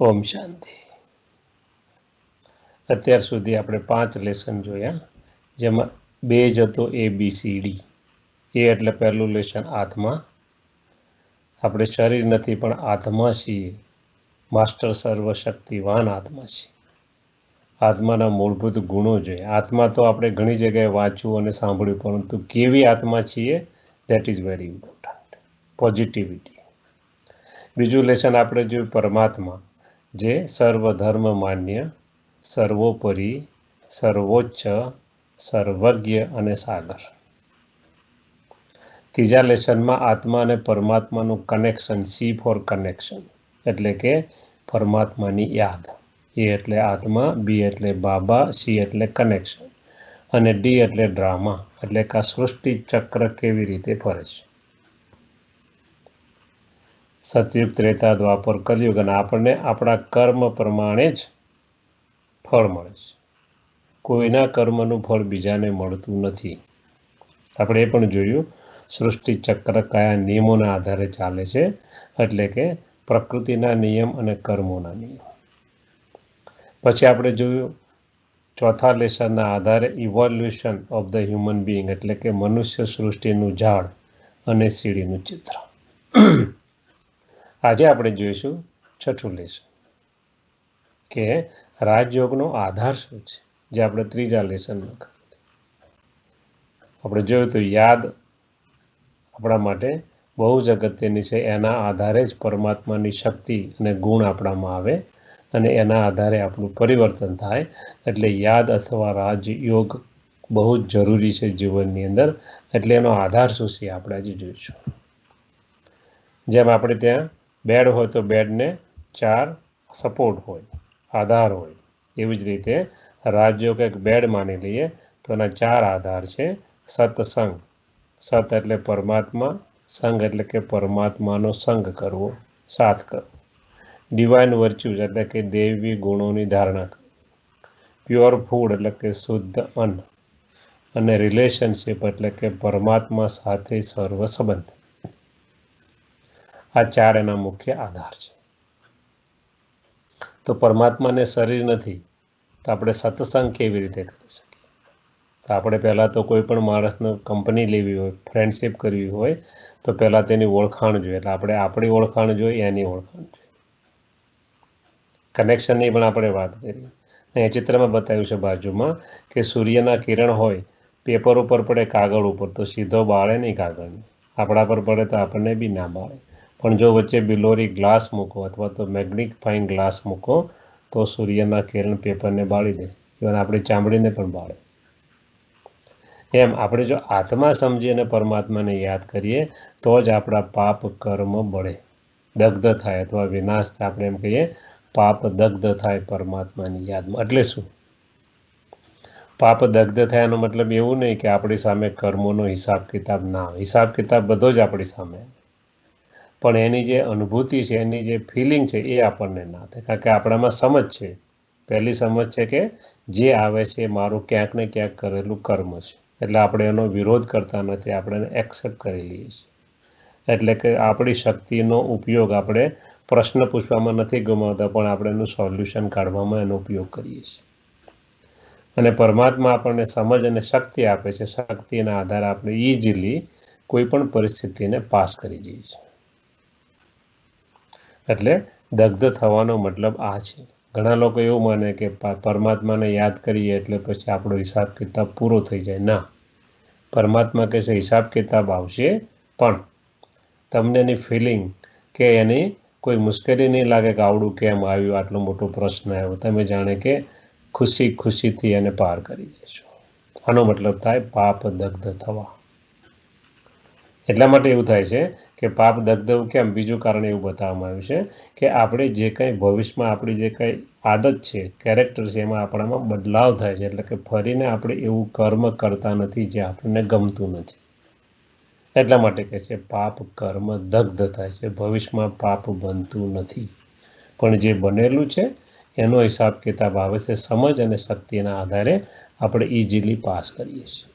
ઓમ શાંતિ. અત્યાર સુધી આપણે 5 લેસન જોયા, જેમાં 2 જ હતો ABCD. એ એટલે પહેલું લેસન આત્મા. આપણે શરીર નથી પણ આત્મા છીએ, માસ્ટર સર્વશક્તિવાન આત્મા છીએ. આત્માના મૂળભૂત ગુણો જોઈએ. આત્મા તો આપણે ઘણી જગ્યાએ વાંચ્યું અને સાંભળ્યું, પરંતુ કેવી આત્મા છીએ that is very important. Positivity. બીજું લેસન આપણે જોયું પરમાત્મા, જે સર્વધર્મ માન્ય, સર્વોપરી, સર્વોચ્ચ, સર્વજ્ઞ અને સાગર. ત્રીજા લેસનમાં આત્મા અને પરમાત્માનું કનેક્શન, સી ફોર કનેક્શન, એટલે કે પરમાત્માની યાદ. એ એટલે આત્મા, બી એટલે બાબા, સી એટલે કનેક્શન અને ડી એટલે ડ્રામા, એટલે કે આ સૃષ્ટિ ચક્ર કેવી રીતે ફરે છે. સતયુગ, ત્રેતા, દ્વાપર, કલયુગ, અને આપણને આપણા કર્મ પ્રમાણે જ ફળ મળે છે. કોઈના કર્મનું ફળ બીજાને મળતું નથી. આપણે એ પણ જોયું સૃષ્ટિ ચક્ર કયા નિયમોના આધારે ચાલે છે, એટલે કે પ્રકૃતિના નિયમ અને કર્મોના નિયમ. પછી આપણે જોયું ચોથા લેસનના આધારે evolution of the human being, એટલે કે મનુષ્ય સૃષ્ટિનું ઝાડ અને સીડીનું ચિત્ર. આજે આપણે જોઈશું છઠ્ઠું લેસન, કે રાજયોગનો આધાર શું છે, જે આપણે ત્રીજા લેસનમાં કર્યું. આપણે જોયું તો યાદ આપણા માટે બહુ જ અગત્યની છે. એના આધારે જ પરમાત્માની શક્તિ અને ગુણ આપણામાં આવે અને એના આધારે આપણું પરિવર્તન થાય. એટલે યાદ અથવા રાજયોગ બહુ જ જરૂરી છે જીવનની અંદર. એટલે એનો આધાર શું છે આપણે આજે જોઈશું. જેમ આપણે ત્યાં બેડ હોય તો બેડને 4 સપોર્ટ હોય, આધાર હોય. એવી જ રીતે રાજયોગ એક બેડ માની લઈએ તો એના 4 આધાર છે. સત્સંગ, સત એટલે પરમાત્મા, સંગ એટલે કે પરમાત્માનો સંગ કરવો, સાથ કરવો. ડિવાઇન વર્ચ્યુઝ એટલે કે દૈવી ગુણોની ધારણા કરવી. પ્યોર ફૂડ એટલે કે શુદ્ધ અન્ન. અને રિલેશનશિપ એટલે કે પરમાત્મા સાથે સર્વ સંબંધ. આ 4 એના મુખ્ય આધાર છે. તો પરમાત્માને શરીર નથી તો આપણે સત્સંગ કેવી રીતે કરી શકીએ? તો આપણે પહેલાં તો કોઈ પણ માણસને કંપની લેવી હોય, ફ્રેન્ડશિપ કરવી હોય, તો પહેલાં તેની ઓળખાણ જોઈએ. એટલે આપણે આપણી ઓળખાણ જોઈએ, એની ઓળખાણ જોઈએ. કનેક્શનની પણ આપણે વાત કરી. એ ચિત્રમાં બતાવ્યું છે બાજુમાં કે સૂર્યના કિરણ હોય, પેપર ઉપર પડે, કાગળ ઉપર, તો સીધો બાળે નહીં કાગળને. આપણા પર પડે તો આપણને બી ના બાળે. પણ જો વચ્ચે બિલોરી ગ્લાસ મૂકો અથવા તો મેગ્નિફાઇંગ ગ્લાસ મૂકો તો સૂર્યના કિરણ પેપરને બાળી દે. ઇવન આપણી ચામડીને પણ બાળે. એમ આપણે જો આત્મા સમજી અને પરમાત્માને યાદ કરીએ તો જ આપણા પાપ કર્મ બળે, દગ્ધ થાય અથવા વિનાશ થાય. આપણે એમ કહીએ પાપ દગ્ધ થાય પરમાત્માની યાદમાં. એટલે શું? પાપ દગ્ધ થાય એનો મતલબ એવું નહીં કે આપણી સામે કર્મોનો હિસાબ કિતાબ ના આવે. હિસાબ કિતાબ બધો જ આપણી સામે, પણ એની જે અનુભૂતિ છે, એની જે ફિલિંગ છે, એ આપણને ના થાય. કારણ કે આપણામાં સમજ છે. પહેલી સમજ છે કે જે આવે છે એ મારું ક્યાંક ને ક્યાંક કરેલું કર્મ છે. એટલે આપણે એનો વિરોધ કરતા નથી, આપણે એને એક્સેપ્ટ કરી લઈએ છીએ. એટલે કે આપણી શક્તિનો ઉપયોગ આપણે પ્રશ્ન પૂછવામાં નથી ગુમાવતા, પણ આપણે એનું સોલ્યુશન કાઢવામાં એનો ઉપયોગ કરીએ છીએ. અને પરમાત્મા આપણને સમજ અને શક્તિ આપે છે. શક્તિના આધારે આપણે ઇઝીલી કોઈ પણ પરિસ્થિતિને પાસ કરી જઈએ છીએ. એટલે દગ્ધ થવાનો મતલબ આ છે. ઘણા લોકો એવું માને કે પરમાત્માને યાદ કરીએ એટલે પછી આપણો હિસાબ કિતાબ પૂરો થઈ જાય. ના, પરમાત્મા કહેશે હિસાબ કિતાબ આવશે, પણ તમને એની ફિલિંગ કે એની કોઈ મુશ્કેલી નહીં લાગે કે આવડું કેમ આવ્યું, આટલો મોટો પ્રશ્ન આવ્યો. તમે જાણે કે ખુશીથી એને પાર કરી દેશો. આનો મતલબ થાય પાપ દગ્ધ થવા. એટલા માટે એવું થાય છે કે પાપ દગ્ધ કેમ? બીજું કારણ એવું બતાવવામાં આવ્યું છે કે આપણે જે કંઈ ભવિષ્યમાં આપણી જે કંઈ આદત છે, કેરેક્ટર છે, એમાં આપણામાં બદલાવ થાય છે. એટલે કે ફરીને આપણે એવું કર્મ કરતા નથી જે આપણને ગમતું નથી. એટલા માટે કહે છે પાપ કર્મ દગ્ધ થાય છે. ભવિષ્યમાં પાપ બનતું નથી, પણ જે બનેલું છે એનો હિસાબ કિતાબ આવે છે. સમજ અને શક્તિના આધારે આપણે ઇઝીલી પાસ કરીએ છીએ.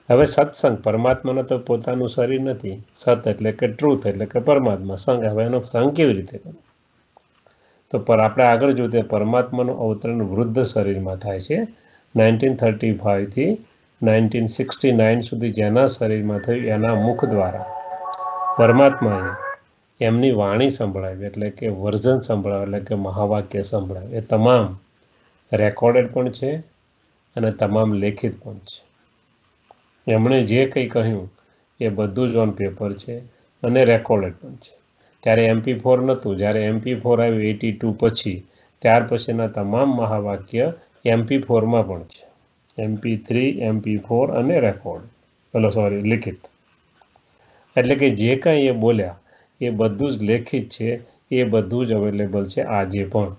હવે સત્સંગ, પરમાત્માનો તો પોતાનું શરીર નથી. સત એટલે કે ટ્રુથ એટલે કે પરમાત્મા. સંગ, હવે એનો સંગ કેવી રીતે કરવો? તો આપણે આગળ જોઈએ પરમાત્માનું અવતરણ વૃદ્ધ શરીરમાં થાય છે 1935થી 1969 સુધી જેના શરીરમાં થયું એના મુખ દ્વારા પરમાત્માએ એમની વાણી સંભળાવી એટલે કે વર્ઝન સંભળાવ્યું એટલે કે મહાવાક્ય સંભળાવ્યું. એ તમામ રેકોર્ડેડ પણ છે અને તમામ લેખિત પણ છે. એમણે જે કંઈ કહ્યું એ બધું જ ઓન પેપર છે અને રેકોર્ડેડ પણ છે. ત્યારે MP4 નહોતું. જ્યારે MP4 આવ્યું 82 પછી ત્યાર પછીના તમામ મહાવાક્ય MP4માં પણ છે. MP3 MP4 અને રેકોર્ડ લિખિત. એટલે કે જે કાંઈ એ બોલ્યા એ બધું જ લેખિત છે. એ બધું જ અવેલેબલ છે આજે પણ.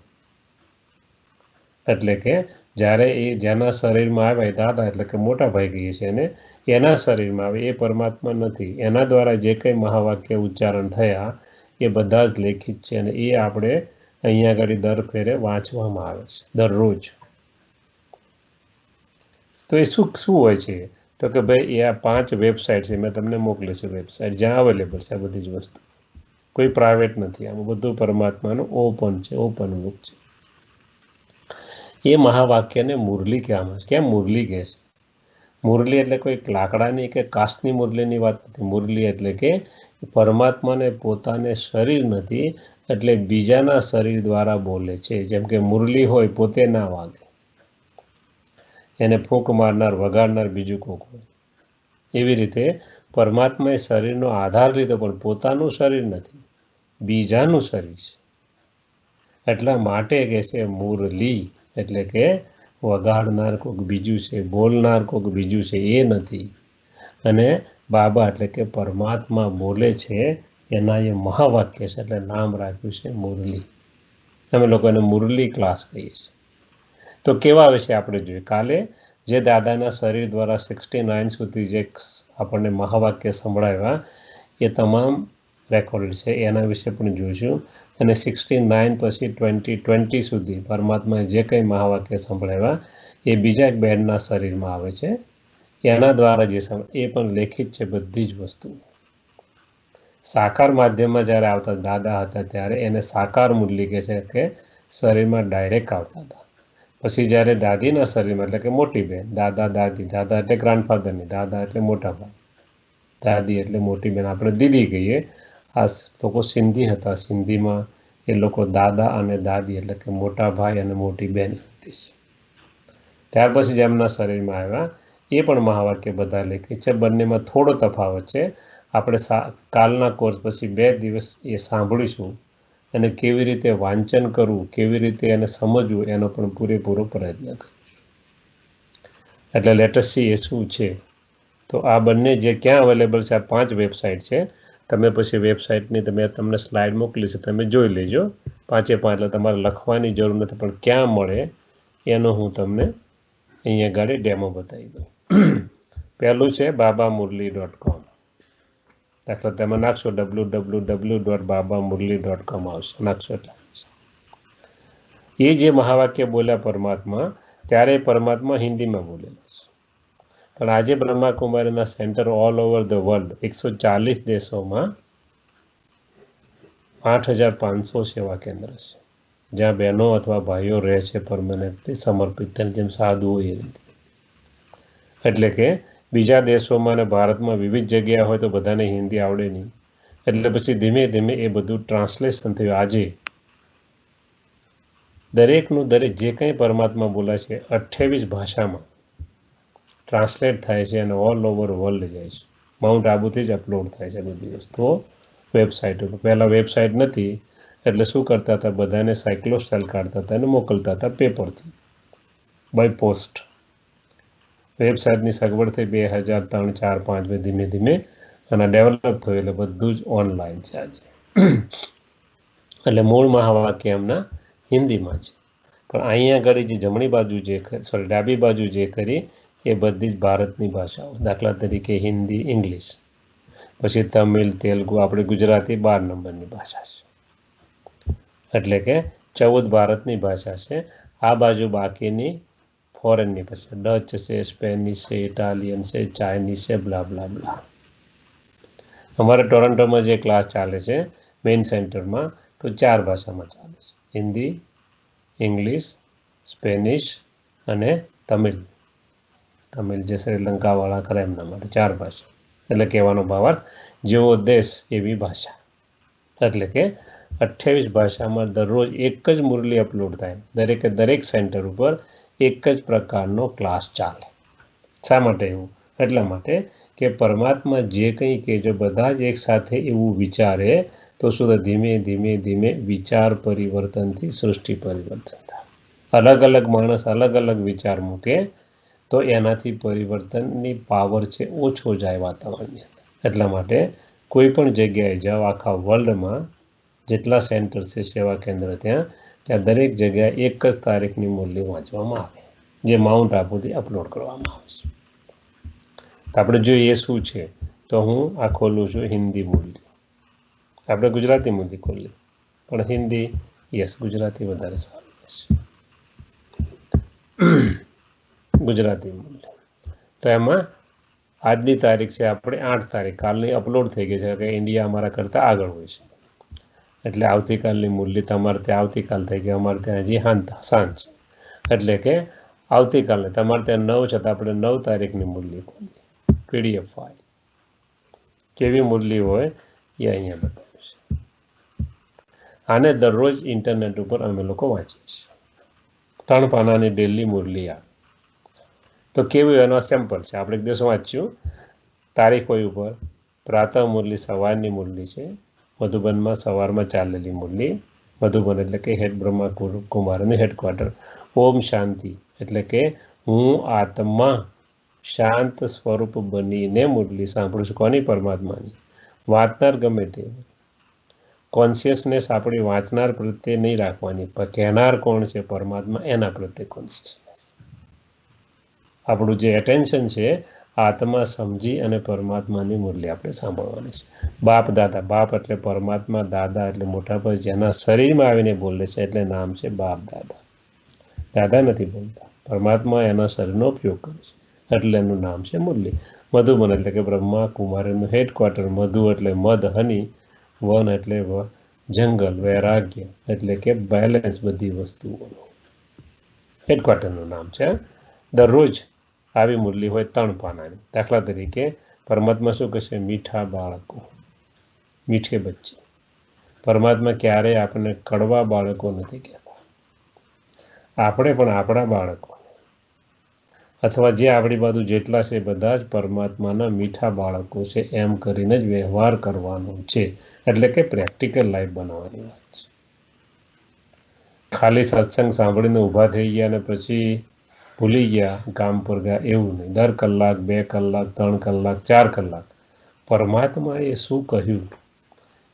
એટલે કે જ્યારે એ જેના શરીરમાં આવે દાદા એટલે કે મોટા ભાઈ કહીએ છીએ એને એના શરીરમાં આવે એ પરમાત્મા નથી. એના દ્વારા જે કંઈ મહાવાક્ય ઉચ્ચારણ થયા એ બધા જ લેખિત છે અને એ આપણે અહીંયા આગળ દર ફેરે વાંચવામાં આવે છે દરરોજ. તો એ શું હોય છે તો કે ભાઈ એ આ 5 વેબસાઇટ છે મેં તમને મોકલી છે વેબસાઇટ જ્યાં અવેલેબલ છે આ બધી જ વસ્તુ. કોઈ પ્રાઇવેટ નથી. આમાં બધું પરમાત્માનું ઓપન છે, ઓપન બુક છે. એ મહાવાક્યને મુરલી કહેવામાં છે. કેમ મુરલી કહે છે? મુરલી એટલે કોઈ લાકડાની કે કાસ્ટની મુરલીની વાત નથી. મુરલી એટલે કે પરમાત્માને પોતાને શરીર નથી એટલે બીજાના શરીર દ્વારા બોલે છે. જેમ કે મુરલી હોય પોતે ના વાગે, એને ફૂંક મારનાર વગાડનાર બીજું કોક હોય. એવી રીતે પરમાત્માએ શરીરનો આધાર લીધો પણ પોતાનું શરીર નથી, બીજાનું શરીર છે. એટલા માટે કહે છે મુરલી એટલે કે વગાડનાર કોઈક બીજું છે, બોલનાર કોઈક બીજું છે, એ નથી. અને બાબા એટલે કે પરમાત્મા બોલે છે એના એ મહાવાક્ય છે એટલે નામ રાખ્યું છે મુરલી. અમે લોકોને મુરલી ક્લાસ કહીએ છીએ. તો કેવા વિશે આપણે જોઈએ. કાલે જે દાદાના શરીર દ્વારા 69 સુધી જે આપણને મહાવાક્ય સંભળાવ્યા એ તમામ રેકોર્ડ છે. એના વિશે પણ જોઈશું. અને 69 પછી 2020 સુધી પરમાત્માએ જે કંઈ મહાવાક્ય સંભળાવ્યા એ બીજા એક બહેનના શરીરમાં આવે છે. એના દ્વારા જે એ પણ લેખિત છે બધી જ વસ્તુ. સાકાર માધ્યમમાં જ્યારે આવતા દાદા હતા ત્યારે એને સાકાર મુરલી કહે છે કે શરીરમાં ડાયરેક્ટ આવતા હતા. પછી જ્યારે દાદીના શરીરમાં એટલે કે મોટી બહેન, દાદા દાદી, દાદા એટલે ગ્રાન્ડફાધરની, દાદા એટલે મોટા ભાઈ, દાદી એટલે મોટી બહેન, આપણે દીદી કહીએ. આ લોકો સિંધી હતા. સિંધીમાં એ લોકો દાદા અને દાદી એટલે કે મોટા ભાઈ અને મોટી બહેન. ત્યાર પછી જેમના શરીરમાં આવ્યા એ પણ મહાવાક્ય બધા લેખિત છે. બંનેમાં થોડો તફાવત છે. આપણે કાલના કોર્સ પછી 2 દિવસ એ સાંભળીશું અને કેવી રીતે વાંચન કરવું, કેવી રીતે એને સમજવું એનો પણ પૂરેપૂરો પ્રયત્ન કરીશું. એટલે લેટેસ્ટ સી એ શું છે. તો આ બંને જે ક્યાં અવેલેબલ છે આ 5 વેબસાઇટ છે. તમે પછી વેબસાઇટની તમને સ્લાઇડ મોકલી છે, તમે જોઈ લેજો 5 એટલે તમારે લખવાની જરૂર નથી. પણ ક્યાં મળે એનો હું તમને અહીંયા ગાડી ડેમો બતાવી દઉં. પહેલું છે babamurli.com. દાખલા તમે નાખશો www.babamurli.com આવશે. નાખશો એટલે એ જે મહાવાક્ય બોલ્યા પરમાત્મા ત્યારે પરમાત્મા હિન્દીમાં બોલેલા છે. પણ આજે બ્રહ્માકુમારીના centre all over the world 140 દેશોમાં 8500 સેવા કેન્દ્ર છે જ્યાં બહેનો અથવા ભાઈઓ રહે છે પરમનન્ટલી સમર્પિત થઈને, જેમ સાધુ હોય એ રીતે. એટલે કે બીજા દેશોમાં અને ભારતમાં વિવિધ જગ્યા હોય તો બધાને હિન્દી આવડે નહીં. એટલે પછી ધીમે ધીમે એ બધું ટ્રાન્સલેશન થયું. આજે દરેકનું દરેક જે કંઈ પરમાત્મા બોલાય છે 28 ભાષામાં ટ્રાન્સલેટ થાય છે અને ઓલ ઓવર વર્લ્ડ જાય છે. માઉન્ટ આબુથી જ અપલોડ થાય છે બધી વસ્તુઓ વેબસાઇટ ઉપર. પહેલાં વેબસાઇટ નથી એટલે શું કરતા હતા, બધાને સાયક્લોસ્ટાઇલ કાઢતા હતા અને મોકલતા હતા પેપરથી, બાય પોસ્ટ. વેબસાઇટની સગવડ થઈ 2003, 4, 5 ધીમે ધીમે અને ડેવલપ થયું એટલે બધું જ ઓનલાઈન છે આજે. એટલે મૂળ મહાવાક્ય એમના હિન્દીમાં છે. પણ અહીંયા આગળ જે જમણી બાજુ ડાબી બાજુ જે કરી એ બધી જ ભારતની ભાષાઓ. દાખલા તરીકે હિન્દી, ઇંગ્લિશ, પછી તમિલ, તેલુગુ, આપણે ગુજરાતી 12 નંબરની ભાષા છે. એટલે કે 14 ભારતની ભાષા છે. આ બાજુ બાકીની ફોરેનની પછી ડચ છે, સ્પેનિશ છે, ઇટાલિયન છે, ચાઇનીઝ છે, બ્લા બ્લા બ્લા. અમારે ટોરન્ટોમાં જે ક્લાસ ચાલે છે મેઇન સેન્ટરમાં તો 4 ભાષામાં ચાલે છે. હિન્દી, ઇંગ્લિશ, સ્પેનિશ અને તમિલ. તમિલ જે શ્રીલંકાવાળા ખરા એમના માટે 4 ભાષા. એટલે કહેવાનો ભાવાર્થ જેવો દેશ એવી ભાષા. એટલે કે 28 ભાષામાં દરરોજ એક જ મુરલી અપલોડ થાય. દરેક સેન્ટર ઉપર એક જ પ્રકારનો ક્લાસ ચાલે. શા માટે એવું? એટલા માટે કે પરમાત્મા જે કંઈ કે જો બધા જ એક સાથે એવું વિચારે તો શું ધીમે ધીમે વિચાર પરિવર્તનથી સૃષ્ટિ પરિવર્તન થાય. અલગ અલગ માણસ અલગ અલગ વિચાર મૂકે તો એનાથી પરિવર્તનની પાવર છે ઓછો જાય વાતાવરણની અંદર. એટલા માટે કોઈ પણ જગ્યાએ જાઓ, આખા વર્લ્ડમાં જેટલા સેન્ટર છે સેવા કેન્દ્ર ત્યાં દરેક જગ્યાએ એક જ તારીખની મુરલી વાંચવામાં આવે, જે માઉન્ટ આબુથી અપલોડ કરવામાં આવે છે. તો આપણે જોઈએ શું છે, તો હું આ ખોલું છું હિન્દી મુરલી. આપણે ગુજરાતી મુરલી ખોલીએ પણ હિન્દી ગુજરાતી વધારે સારું રહેશે. ગુજરાતી મુરલી તો એમાં આજની તારીખ છે આપણે 8 તારીખ, કાલની અપલોડ થઈ ગઈ છે કે ઇન્ડિયા અમારા કરતાં આગળ હોય છે. એટલે આવતીકાલની મુરલી તમારે ત્યાં આવતીકાલ થઈ ગઈ, અમારે ત્યાં હજી સાંજ. એટલે કે આવતીકાલે તમારે ત્યાં 9 છે તો આપણે 9 તારીખની મુરલી ખોલીએ. PDF ફાઇલ કેવી મુરલી હોય એ અહીંયા બતાવ્યું છે. આને દરરોજ ઇન્ટરનેટ ઉપર અમે લોકો વાંચીએ છીએ. 3 પાનાની ડેલી મુરલી આ. તો કેવું એનો સેમ્પલ છે. આપણે એક દિવસ વાંચ્યું તારીખ હોય ઉપર. પ્રાતઃ મુરલી સવારની મુરલી છે. મધુબનમાં સવારમાં ચાલેલી મુરલી. મધુબન એટલે કે હેડ બ્રહ્મા કુમારનું હેડક્વાર્ટર. ઓમ શાંતિ એટલે કે હું આત્મા શાંત સ્વરૂપ બનીને મુરલી સાંભળું છું. કોની? પરમાત્માની. વાંચનાર ગમે તે કોન્શિયસનેસ આપણી વાંચનાર પ્રત્યે નહીં રાખવાની, પણ કહેનાર કોણ છે? પરમાત્મા. એના પ્રત્યે કોન્શિયસનેસ. આપણું જે એટેન્શન છે આત્મા સમજી અને પરમાત્માની મુરલી આપણે સાંભળવાની છે. બાપ દાદા. બાપ એટલે પરમાત્મા, દાદા એટલે મોટા પર જેના શરીરમાં આવીને બોલે છે એટલે નામ છે બાપ દાદા. દાદા નથી બોલતા, પરમાત્મા એના શરીરનો ઉપયોગ કરે છે એટલે એનું નામ છે મુરલી. મધુબન એટલે કે બ્રહ્મા કુમારીનું હેડક્વાર્ટર. મધુ એટલે મધ, હની. વન એટલે જંગલ. વૈરાગ્ય એટલે કે બેલેન્સ બધી વસ્તુઓનું હેડક્વાર્ટરનું નામ છે. દરરોજ આવી મુરલી હોય 3 પાનાની. દાખલા તરીકે પરમાત્મા શું કહેશે? મીઠા બાળકો, મીઠે બચ્ચે. પરમાત્મા ક્યારેય આપણને કડવા બાળકો નથી કહેતા. આપણે પણ આપણા બાળકો અથવા જે આપણી બાજુ જેટલા છે બધા જ પરમાત્માના મીઠા બાળકો છે એમ કરીને જ વ્યવહાર કરવાનો છે. એટલે કે પ્રેક્ટિકલ લાઈફ બનાવવાની વાત છે. ખાલી સત્સંગ સાંભળીને ઊભા થઈ ગયા અને પછી ભૂલી ગયા, કામ પર ગયા, એવું નહીં. દર કલાક, 2 કલાક, 3 કલાક, 4 કલાક પરમાત્માએ શું કહ્યું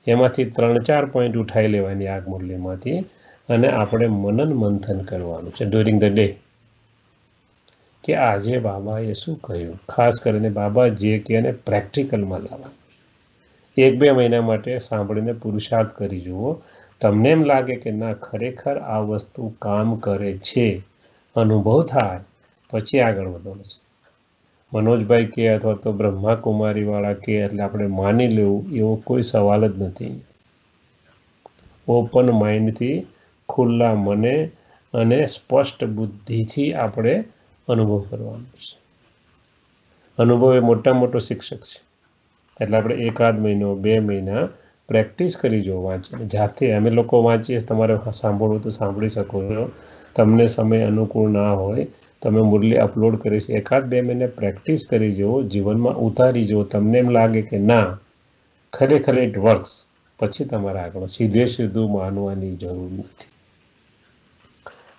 એમાંથી 3-4 પોઈન્ટ ઉઠાવી લેવાની આ મુરલીમાંથી અને આપણે મનન મંથન કરવાનું છે ડ્યુરિંગ ધ ડે કે આજે બાબાએ શું કહ્યું. ખાસ કરીને બાબા જે કે એને પ્રેક્ટિકલમાં લાવવાનું. 1-2 મહિના માટે સાંભળીને પુરુષાર્થ કરી જુઓ. તમને એમ લાગે કે ના ખરેખર આ વસ્તુ કામ કરે છે, અનુભવ થાય, પછી આગળ વધવાનું છે. મનોજભાઈ કે અથવા તો બ્રહ્માકુમારીવાળા કે એટલે આપણે માની લેવું એવો કોઈ સવાલ જ નથી. ઓપન માઇન્ડથી, ખુલ્લા મને અને સ્પષ્ટ બુદ્ધિથી આપણે અનુભવ કરવાનો છે. અનુભવ એ મોટો શિક્ષક છે. એટલે આપણે 1-8 મહિનો, 2 મહિના પ્રેક્ટિસ કરી જો વાંચીને જાતે. અમે લોકો વાંચીએ, તમારે સાંભળવું તો સાંભળી શકો છો. તમને સમય અનુકૂળ ના હોય તમે મુરલી અપલોડ કરીશ. 1-2 મહિને પ્રેક્ટિસ કરી જુઓ, જીવનમાં ઉતારી જુઓ. તમને એમ લાગે કે ના ખરેખર ઇટ વર્ક્સ, પછી તમારે આગળ સીધું માનવાની જરૂર નથી.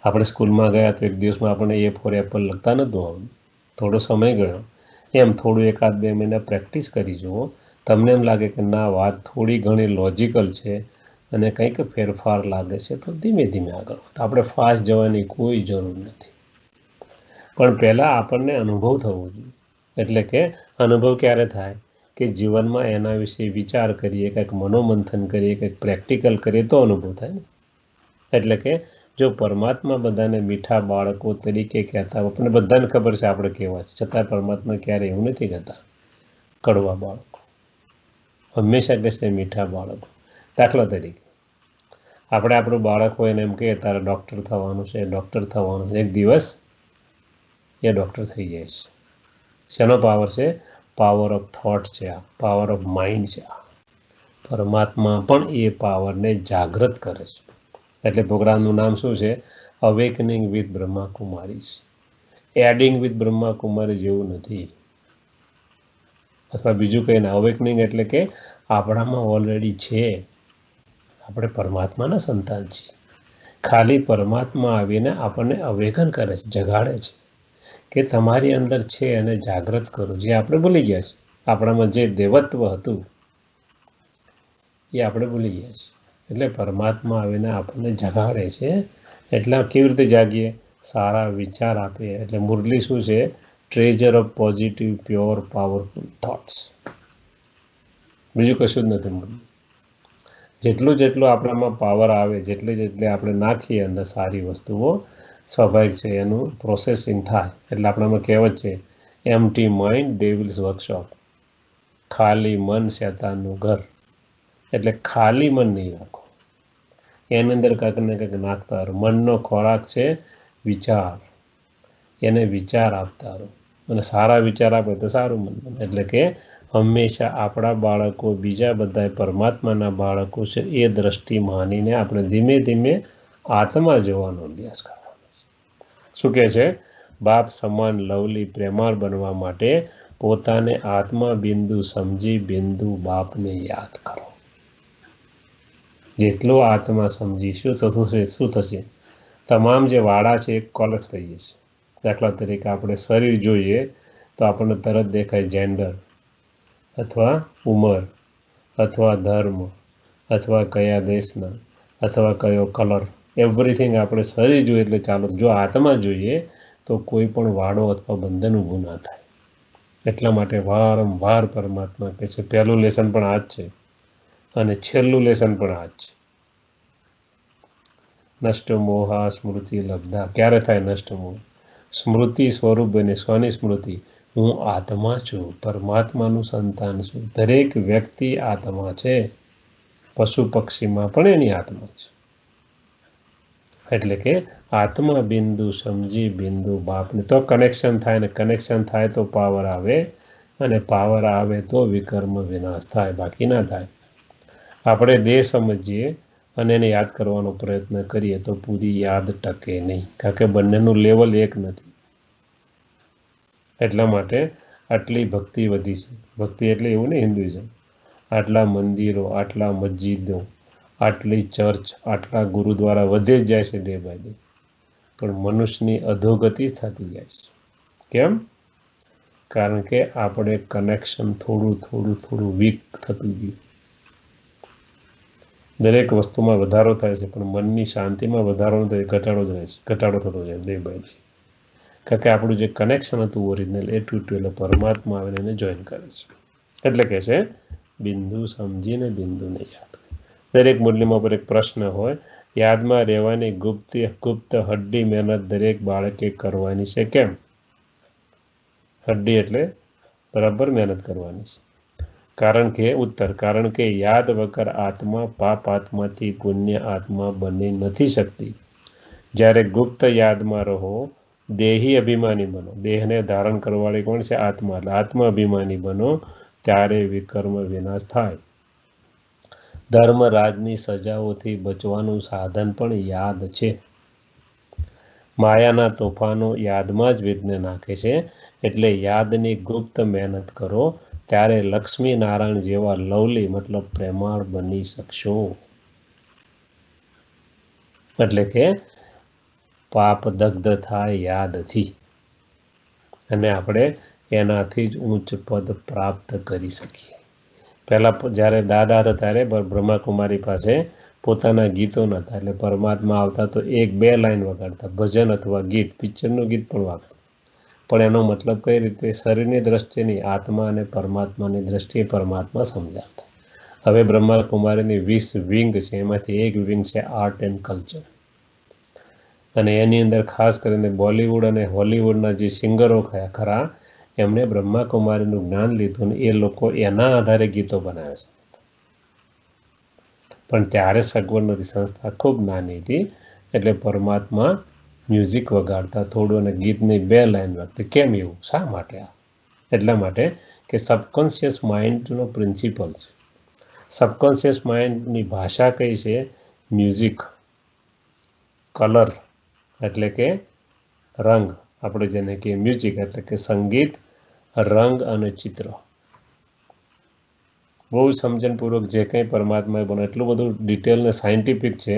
આપણે સ્કૂલમાં ગયા તો એક દિવસમાં આપણે A ફોર એપલ લખતા નહોતું આવડતું, થોડો સમય ગયો. એમ થોડું 1-2 મહિના પ્રેક્ટિસ કરી જુઓ. તમને એમ લાગે કે ના વાત થોડી ઘણી લોજિકલ છે અને કંઈક ફેરફાર લાગે છે તો ધીમે ધીમે આગળ. આપણે ફાસ્ટ જવાની કોઈ જરૂર નથી, પણ પહેલાં આપણને અનુભવ થવો જોઈએ. એટલે કે અનુભવ ક્યારે થાય કે જીવનમાં એના વિશે વિચાર કરીએ, કંઈક મનોમંથન કરીએ, કંઈક પ્રેક્ટિકલ કરીએ તો અનુભવ થાય ને. એટલે કે જો પરમાત્મા બધાને મીઠા બાળકો તરીકે કહેતા, આપણને બધાને ખબર છે આપણે કેવા છે, છતાં પરમાત્મા ક્યારે એવું નથી કહેતા કડવા બાળકો. હંમેશા કહેશે મીઠા બાળકો. દાખલા તરીકે આપણે આપણું બાળક હોય ને એમ કે તારે ડૉક્ટર થવાનું છે, ડૉક્ટર થવાનું છે, એક દિવસ એ ડૉક્ટર થઈ જાય છે. શેનો પાવર છે? પાવર ઓફ થોટ છે, આ પાવર ઓફ માઇન્ડ છે. આ પરમાત્મા પણ એ પાવરને જાગૃત કરે છે. એટલે પ્રોગ્રામનું નામ શું છે? Awakening with Brahma Kumaris. Adding with Brahma Kumari જેવું નથી, અથવા બીજું કંઈ ના. અવેકનિંગ એટલે કે આપણામાં ઓલરેડી છે, આપણે પરમાત્માના સંતાન છીએ. ખાલી પરમાત્મા આવીને આપણને અવેકન કરે છે, જગાડે છે કે તમારી અંદર છે અને જાગૃત કરો. જે આપણે ભૂલી ગયા છીએ, આપણામાં જે દેવત્વ હતું એ આપણે ભૂલી ગયા છીએ. એટલે પરમાત્મા આવીને આપણને જગાડે છે. એટલે કેવી રીતે જાગીએ? સારા વિચાર આપે. એટલે મુરલી શું છે? Treasure of positive, pure, powerful thoughts. બીજું કશું જ નથી મુરલી. જેટલું આપણામાં પાવર આવે, જેટલી આપણે નાખીએ અંદર સારી વસ્તુઓ, સ્વાભાવિક છે એનું પ્રોસેસિંગ થાય. એટલે આપણામાં કહેવત છે, એમ્પ્ટી માઇન્ડ ડેવિલ્સ વર્કશોપ. ખાલી મન શેતાનનું ઘર. એટલે ખાલી મન નહીં રાખો, એની અંદર કંઈક ને કંઈક નાખતા રહો. મનનો ખોરાક છે વિચાર, એને વિચાર આપતા રહો. અને સારા વિચાર આપે તો સારું મન બને. એટલે કે હંમેશા આપણા બાળકો બીજા બધા પરમાત્માના બાળકો છે એ દ્રષ્ટિ માનીને આપણે ધીમે ધીમે આત્મા જોવાનો અભ્યાસ કરવાનો. શું કહે છે? બાપ સમાન લવલી પ્રેમાળ બનવા માટે પોતાને આત્મા બિંદુ સમજી બિંદુ બાપને યાદ કરો. જેટલો આત્મા સમજીશું શું થશે? તમામ જે વાડા છે એ કોલેપ્સ થઈ જશે. દાખલા તરીકે આપણે શરીર જોઈએ તો આપણને તરત દેખાય જેન્ડર, અથવા ઉંમર, અથવા ધર્મ, અથવા કયા દેશના, અથવા કયો કલર. એવરીથિંગ આપણે શરીર જોઈએ એટલે ચાલો. જો આત્મા જોઈએ તો કોઈ પણ વાડો અથવા બંધન ઊભું ના થાય. એટલા માટે વારંવાર પરમાત્મા કહે છે, પહેલું લેસન પણ આ જ છે અને છેલ્લું લેસન પણ આ જ છે. નષ્ટ મોહા સ્મૃતિ લબ્ધા. ક્યારે થાય નષ્ટ મોહ? સ્મૃતિ સ્વરૂપ બને. સ્વની સ્મૃતિ. હું આત્મા છું, પરમાત્માનું સંતાન છું. દરેક વ્યક્તિ આત્મા છે. પશુ પક્ષીમાં પણ એની આત્મા છે. એટલે કે આત્મા બિંદુ સમજી બિંદુ બાપને. તો કનેક્શન થાય, ને કનેક્શન થાય તો પાવર આવે, અને પાવર આવે તો વિકર્મ વિનાશ થાય, બાકી ના થાય. આપણે દેહ સમજીએ અને એને યાદ કરવાનો પ્રયત્ન કરીએ તો પૂરી યાદ ટકે નહીં, કારણ કે બંનેનું લેવલ એક નથી. એટલા માટે આટલી ભક્તિ વધી છે. ભક્તિ એટલે એવું નહીં હિન્દુઇઝમ. આટલા મંદિરો, આટલા મસ્જિદો, આટલી ચર્ચ, આટલા ગુરુદ્વારા વધે જ જાય છે ડે બાય ડે. પણ મનુષ્યની અધોગતિ થતી જાય છે. કેમ? કારણ કે આપણે કનેક્શન થોડું વીક થતું ગયું. દરેક વસ્તુમાં વધારો થાય છે, પણ મનની શાંતિમાં વધારો ન થાય, ઘટાડો જ રહે છે. ઘટાડો થતો જાય ડે બાય ડે. કારણ કે આપણું જે કનેક્શન હતું ઓરિજિનલ એ તૂટ્યું. એટલે પરમાત્મા આવીને એને જોઈન કરે છે. એટલે કે છે બિંદુ સમજીને બિંદુને યાદ. દરેક મુરલીમાં પર એક પ્રશ્ન હોય, યાદમાં રહેવાની ગુપ્ત હડ્ડી મહેનત દરેક બાળકે કરવાની છે. કેમ? હડ્ડી એટલે બરાબર મહેનત કરવાની છે. કારણ કે યાદ વગર આત્મા પાપ આત્માથી પુણ્ય આત્મા બની નથી શકતી. જ્યારે ગુપ્ત યાદમાં રહો, દેહી અભિમાની બનો. દેહને ધારણ કરવાવાળી કોણ છે? આત્મા. એટલે આત્મા અભિમાની બનો ત્યારે વિકર્મ વિનાશ થાય. ધર્મ રાજની સજાઓથી બચવાનું સાધન પણ યાદ છે. માયાના તોફાનો યાદમાં જ વિઘ્ન નાખે છે. એટલે યાદની ગુપ્ત મહેનત કરો, ત્યારે લક્ષ્મી નારાયણ જેવા લવલી મતલબ પ્રેમાળ બની શકશો. એટલે કે પાપ દગ્ધ થાય યાદથી, અને આપણે એનાથી જ ઉચ્ચ પદ પ્રાપ્ત કરી શકીએ. પહેલાં જ્યારે દાદા હતા ત્યારે બ્રહ્માકુમારી પાસે પોતાના ગીતો નહોતા. એટલે પરમાત્મા આવતા તો 1-2 લાઈન વગાડતા, ભજન અથવા ગીત, પિક્ચરનું ગીત પણ વાગતું. પણ એનો મતલબ કઈ રીતે? શરીરની દ્રષ્ટિએ નહીં, આત્મા અને પરમાત્માની દ્રષ્ટિએ પરમાત્મા સમજાવતા. હવે બ્રહ્માકુમારીની 20 વિંગ છે, એમાંથી એક વિંગ છે આર્ટ એન્ડ કલ્ચર. અને એની અંદર ખાસ કરીને બોલિવૂડ અને હોલિવૂડના જે સિંગરો ખરા, એમણે બ્રહ્માકુમારીનું જ્ઞાન લીધું, અને એ લોકો એના આધારે ગીતો બનાવે છે. પણ ત્યારે સગવડ નથી, સંસ્થા ખૂબ નાની હતી, એટલે પરમાત્મા મ્યુઝિક વગાડતા થોડું અને ગીતની 2 લાઈન વાગતી. કેમ એવું? શા માટે? એટલા માટે કે સબકોન્શિયસ માઇન્ડનો પ્રિન્સિપલ છે. સબકોન્શિયસ માઇન્ડની ભાષા કઈ છે? મ્યુઝિક, કલર એટલે કે રંગ, આપણે જેને કહીએ મ્યુઝિક એટલે કે સંગીત, રંગ અને ચિત્ર. બહુ સમજણપૂર્વક જે કંઈ પરમાત્માએ બને એટલું બધું ડિટેલ ને સાયન્ટિફિક છે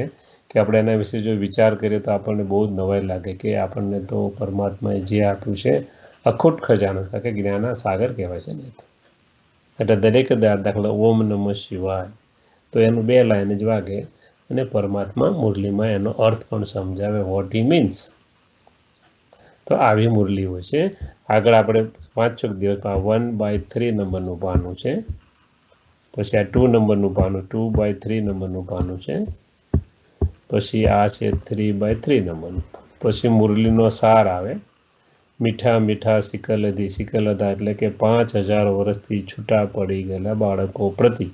કે આપણે એના વિશે જો વિચાર કરીએ તો આપણને બહુ જ નવાઈ લાગે કે આપણને તો પરમાત્માએ જે આપ્યું છે અખૂટ ખજાનો, કે જ્ઞાનના સાગર કહેવાય છે ને. એટલે દરેક દાખલા ઓમ નમઃ શિવાય તો એનું 2 લાઈન જ વાગે અને પરમાત્મા મુરલીમાં એનો અર્થ પણ સમજાવે, વોટ હી મીન્સ. તો આવી મુરલી હોય છે. આગળ આપણે 5-6 દિવસમાં 1/3 નંબરનું પાનું છે, પછી આ 2 નંબરનું પાનું, 2/3 નંબરનું પાનું છે, પછી આ છે 3/3 નંબરનું. પછી મુરલીનો સાર આવે, મીઠા મીઠા સિકલદી. સિકલદા એટલે કે 5000 વર્ષથી છૂટા પડી ગયેલા બાળકો પ્રતિ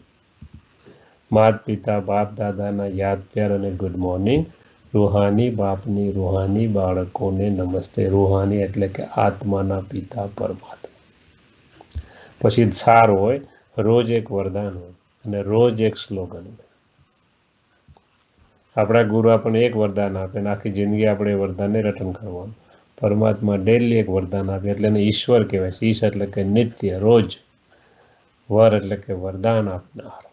માત પિતા બાપ દાદાના યાદ પ્યાર અને ગુડ મોર્નિંગ. રૂહાની બાપની રૂહાની બાળકોને નમસ્તે. રૂહાની એટલે કે આત્માના પિતા પરમાત્મા. પછી સાર હોય, રોજ એક વરદાન હોય અને રોજ એક સ્લોગન હોય. આપણા ગુરુ આપણને એક વરદાન આપે અને આખી જિંદગી આપણે એ વરદાનને રટન કરવાનું. પરમાત્મા ડેલી એક વરદાન આપે એટલે એને ઈશ્વર કહેવાય છે. ઈશ એટલે કે નિત્ય, રોજ. વર એટલે કે વરદાન આપનાર.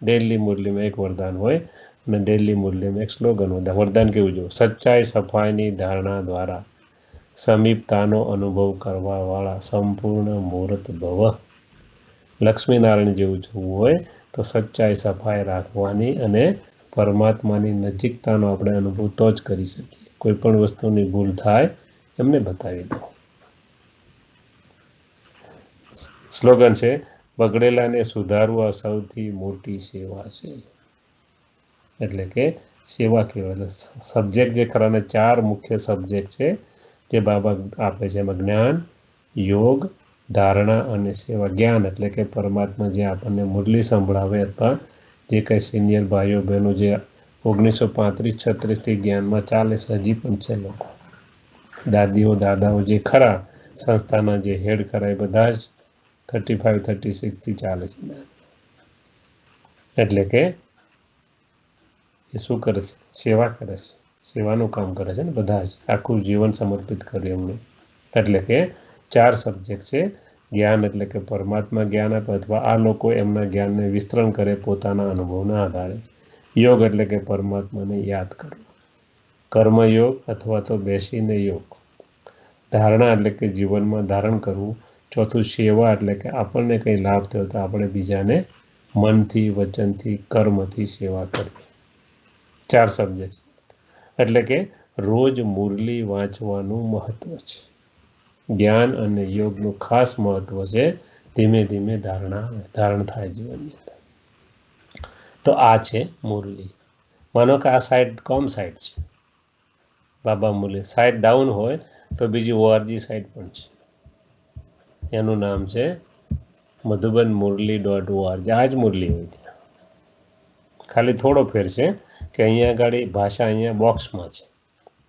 ડેલી મુરલીમાં એક વરદાન હોય અને ડેલી મુરલીમાં એક સ્લોગન હોય. વરદાન કેવું જો? સચ્ચાઈ સફાઈની ધારણા દ્વારા સમીપતાનો અનુભવ કરવાવાળા સંપૂર્ણ મૂર્ત ભવ. લક્ષ્મીનારાયણ જેવું જોવું હોય તો સચ્ચાઈ સફાઈ રાખવાની અને પરમાત્માની નજીકતાનો આપણે અનુભવ તો જ કરી શકીએ. કોઈ પણ વસ્તુની ભૂલ થાય એમને બતાવી દો. સ્લોગન છે, બગડેલાને સુધારવા સૌથી મોટી સેવા છે. એટલે કે સેવા કહેવાય. સબ્જેક્ટ જે ખરાને 4 મુખ્ય સબ્જેક્ટ છે જે બાબા આપે છે. એમાં જ્ઞાન, યોગ, ધારણા અને સેવા. જ્ઞાન એટલે કે પરમાત્મા જે આપણને મુરલી સંભળાવે અથવા જે કંઈ સિનિયર ભાઈઓ બહેનો જે 1935-36થી જ્ઞાનમાં ચાલે છે, હજી પણ છે લોકો. દાદીઓ દાદાઓ જે ખરા સંસ્થાના જે હેડ ખરા એ બધા જ 35-36થી ચાલે છે. એટલે કે એ શું કરે છે? સેવા કરે છે. સેવાનું કામ કરે છે ને બધા જ. આખું જીવન સમર્પિત કર્યું એમને. એટલે કે 4 સબ્જેક્ટ છે. જ્ઞાન એટલે કે પરમાત્મા જ્ઞાન આપે અથવા આ લોકો એમના જ્ઞાનને વિસ્તરણ કરે પોતાના અનુભવના આધારે. યોગ એટલે કે પરમાત્માને યાદ કરવું. કર્મયોગ અથવા તો બેસીને યોગ. ધારણા એટલે કે જીવનમાં ધારણ કરવું. ચોથું સેવા એટલે કે આપણને કંઈ લાભ થયો તો આપણે બીજાને મનથી, વચનથી, કર્મથી સેવા કરવી. 4 સબ્જેક્ટ. એટલે કે રોજ મુરલી વાંચવાનું મહત્વ છે. જ્ઞાન અને યોગનું ખાસ મહત્વ છે. ધીમે ધીમે ધારણ થાય જીવનની અંદર. તો આ છે મુરલી. માનો કે આ સાઈડ કોમ સાઈડ છે બાબા મુરલી. સાઈડ ડાઉન હોય તો બીજી ઓઆરજી સાઈડ પણ છે. એનું નામ છે madhubanmurli.org. આ જ મુરલી હોય ત્યાં. ખાલી થોડો ફેર છે કે અહીંયા આગળ ભાષા અહીંયા બોક્સમાં છે.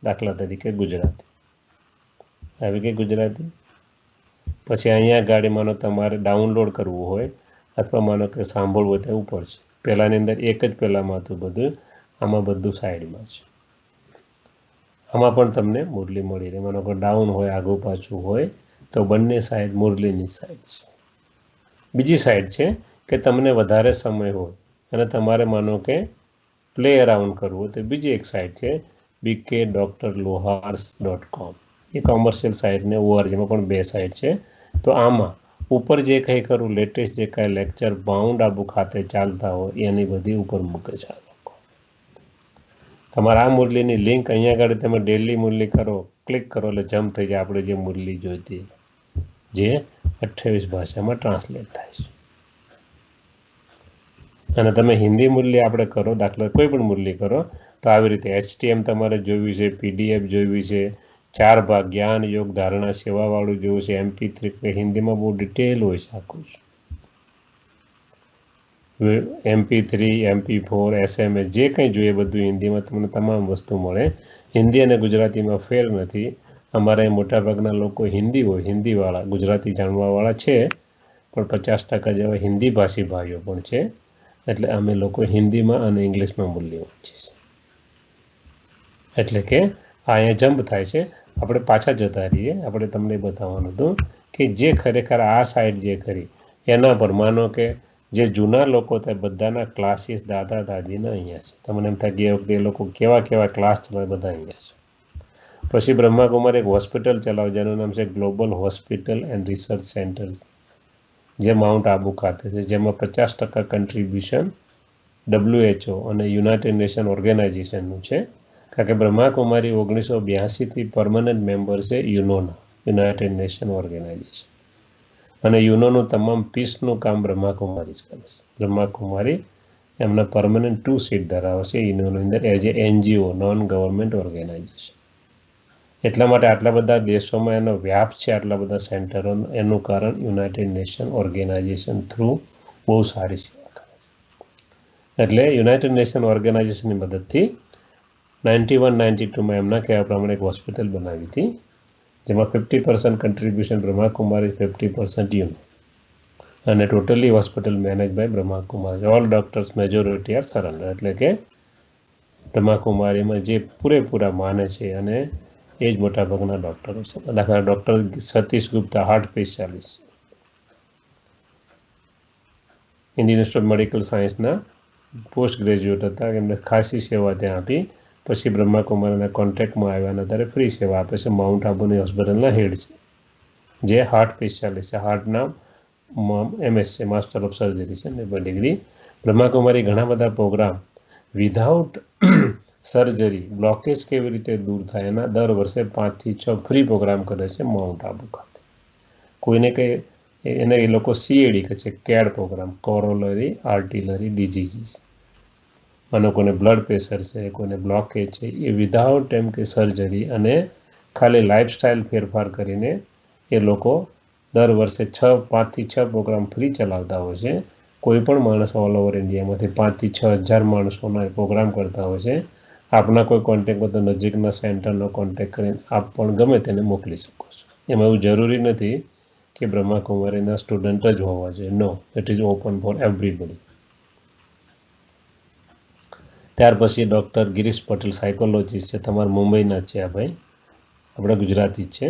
દાખલા તરીકે ગુજરાતી આવી ગઈ. ગુજરાતી પછી અહીંયા ગાડી માનો તમારે ડાઉનલોડ કરવું હોય અથવા માનો કે સાંભળવું હોય તો ઉપર છે. પહેલાંની અંદર એક જ પહેલાંમાં હતું બધું, આમાં બધું સાઈડમાં છે. આમાં પણ તમને મુરલી મળી રહે. માનો કે ડાઉન હોય, આગું પાછું હોય તો બંને સાઈડ મુરલીની સાઈડ છે. બીજી સાઈડ છે કે તમને વધારે સમય હોય અને તમારે માનો કે પ્લે અરાઉન્ડ કરવું હોય તો બીજી એક સાઈડ છે bkdrlohars.com. એ કોમર્શિયલ સાઇટને ઓઆરજીમાં પણ 2 સાઇટ છે. તો આમાં ઉપર જે કંઈ કરું લેટેસ્ટ જે કાંઈ લેક્ચર બાઉન્ડ આબુ ખાતે ચાલતા હોય એની બધી ઉપર મૂકે છે આ લોકો. તમારે આ મુરલીની લિંક અહીંયા આગળ તમે ડેલી મુરલી કરો, ક્લિક કરો એટલે જમ્પ થઈ જાય આપણે જે મુરલી જોઈતી જે 28 ભાષામાં ટ્રાન્સલેટ થાય છે. અને તમે હિન્દી મુરલી આપણે કરો, દાખલા કોઈ પણ મુરલી કરો તો આવી રીતે HTM તમારે જોવી છે, PDF જોવી છે, 4 ભાગ જ્ઞાન યોગ ધારણા સેવાવાળું જોવું છે, MP3 કે હિન્દીમાં બહુ ડિટેલ હોય છે આખું. MP3 MP4 SMS જે કંઈ જોઈએ બધું હિન્દીમાં તમને તમામ વસ્તુ મળે. હિન્દી અને ગુજરાતીમાં ફેર નથી. અમારા મોટાભાગના લોકો હિન્દી હોય, હિન્દીવાળા, ગુજરાતી જાણવાવાળા છે, પણ 50% જેવા હિન્દી ભાષી ભાઈઓ પણ છે. એટલે અમે લોકો હિન્દીમાં અને ઇંગ્લિશમાં મૂલ્ય વાંચીએ છીએ. એટલે કે અહીંયા જમ્પ થાય છે. આપણે પાછા જતા રહીએ. આપણે તમને બતાવવાનું હતું કે જે ખરેખર આ સાઈડ જે ખરી એના પર માનો કે જે જૂના લોકો થાય બધાના ક્લાસીસ દાદા દાદીના અહીંયા છે. તમને એમ થાય કે એ વખતે એ લોકો કેવા કેવા ક્લાસ ચલાવે બધા અહીંયા છે. પછી બ્રહ્માકુમારી એક હોસ્પિટલ ચલાવે જેનું નામ છે global hospital and research centre, જે માઉન્ટ આબુ ખાતે છે, જેમાં 50% કન્ટ્રીબ્યુશન WHO અને યુનાઇટેડ નેશન ઓર્ગેનાઇઝેશનનું છે. કારણ કે બ્રહ્માકુમારી 1982થી પરમનન્ટ મેમ્બર છે યુનોના, યુનાઇટેડ નેશન ઓર્ગેનાઇઝેશન. અને યુનોનું તમામ પીસનું કામ બ્રહ્માકુમારી જ કરે છે. બ્રહ્માકુમારી એમના પરમનન્ટ 2 સીટ ધરાવે છે યુનોની અંદર as a NGO, non government organization. એટલા માટે આટલા બધા દેશોમાં એનો વ્યાપ છે, આટલા બધા સેન્ટરો, એનું કારણ યુનાઇટેડ નેશન ઓર્ગેનાઇઝેશન થ્રુ બહુ સારી સેવા કરે છે. એટલે યુનાઇટેડ નેશન ઓર્ગેનાઇઝેશનની મદદથી 91-92માં એમના કહેવા પ્રમાણે એક હોસ્પિટલ બનાવી હતી, જેમાં 50% કન્ટ્રીબ્યુશન બ્રહ્માકુમારી, 50% યુનો, અને totally hospital manage by Brahmakumari. All doctors majority are surrender. એટલે કે બ્રહ્માકુમારીમાં જે પૂરેપૂરા માને છે અને એ જ મોટાભાગના ડૉક્ટરો છે. દાખલા doctor Satish Gupta, heart specialist, Indian institute of medical સાયન્સના પોસ્ટ ગ્રેજ્યુએટ હતા. એમને ખાસી સેવા ત્યાં આપી. પછી બ્રહ્માકુમારીના કોન્ટેક્ટમાં આવ્યા અને ત્યારે ફ્રી સેવા આપે છે. માઉન્ટ આબુની હોસ્પિટલના હેડ છે, જે હાર્ટ સ્પેશિયાલિસ્ટ છે, હાર્ટના MS છે, માસ્ટર ઓફ સર્જરી છે, ડિગ્રી. બ્રહ્માકુમારી ઘણા બધા પ્રોગ્રામ વિધાઉટ સર્જરી, બ્લોકેજ કેવી રીતે દૂર થાય એના દર વર્ષે 5 થી 6 ફ્રી પ્રોગ્રામ કરે છે માઉન્ટ આબુ ખાતે. કોઈને કંઈ એને એ લોકો CAD કહે છે, CAD program, coronary artery diseases. અને કોઈને બ્લડ પ્રેશર છે, કોઈને બ્લોકેજ છે, એ વિધાઉટ એમ કે સર્જરી અને ખાલી લાઇફસ્ટાઇલ ફેરફાર કરીને એ લોકો દર વર્ષે 5 થી 6 પ્રોગ્રામ ફ્રી ચલાવતા હોય છે. કોઈ પણ માણસ ઓલ ઓવર ઇન્ડિયામાંથી 5 થી 6 હજાર માણસોના પ્રોગ્રામ કરતા હોય છે. આપના કોઈ કોન્ટેક્ટ હોય તો નજીકના સેન્ટરનો કોન્ટેક્ટ કરીને આપ પણ ગમે તેને મોકલી શકો છો. એમાં એવું જરૂરી નથી કે બ્રહ્માકુમારીના સ્ટુડન્ટ જ હોવા જોઈએ. No, it is open for everybody. ત્યાર પછી ડૉક્ટર ગિરીશ પટેલ, સાયકોલોજીસ્ટ છે, તમારા મુંબઈના જ છે આ ભાઈ, આપણા ગુજરાતી જ છે.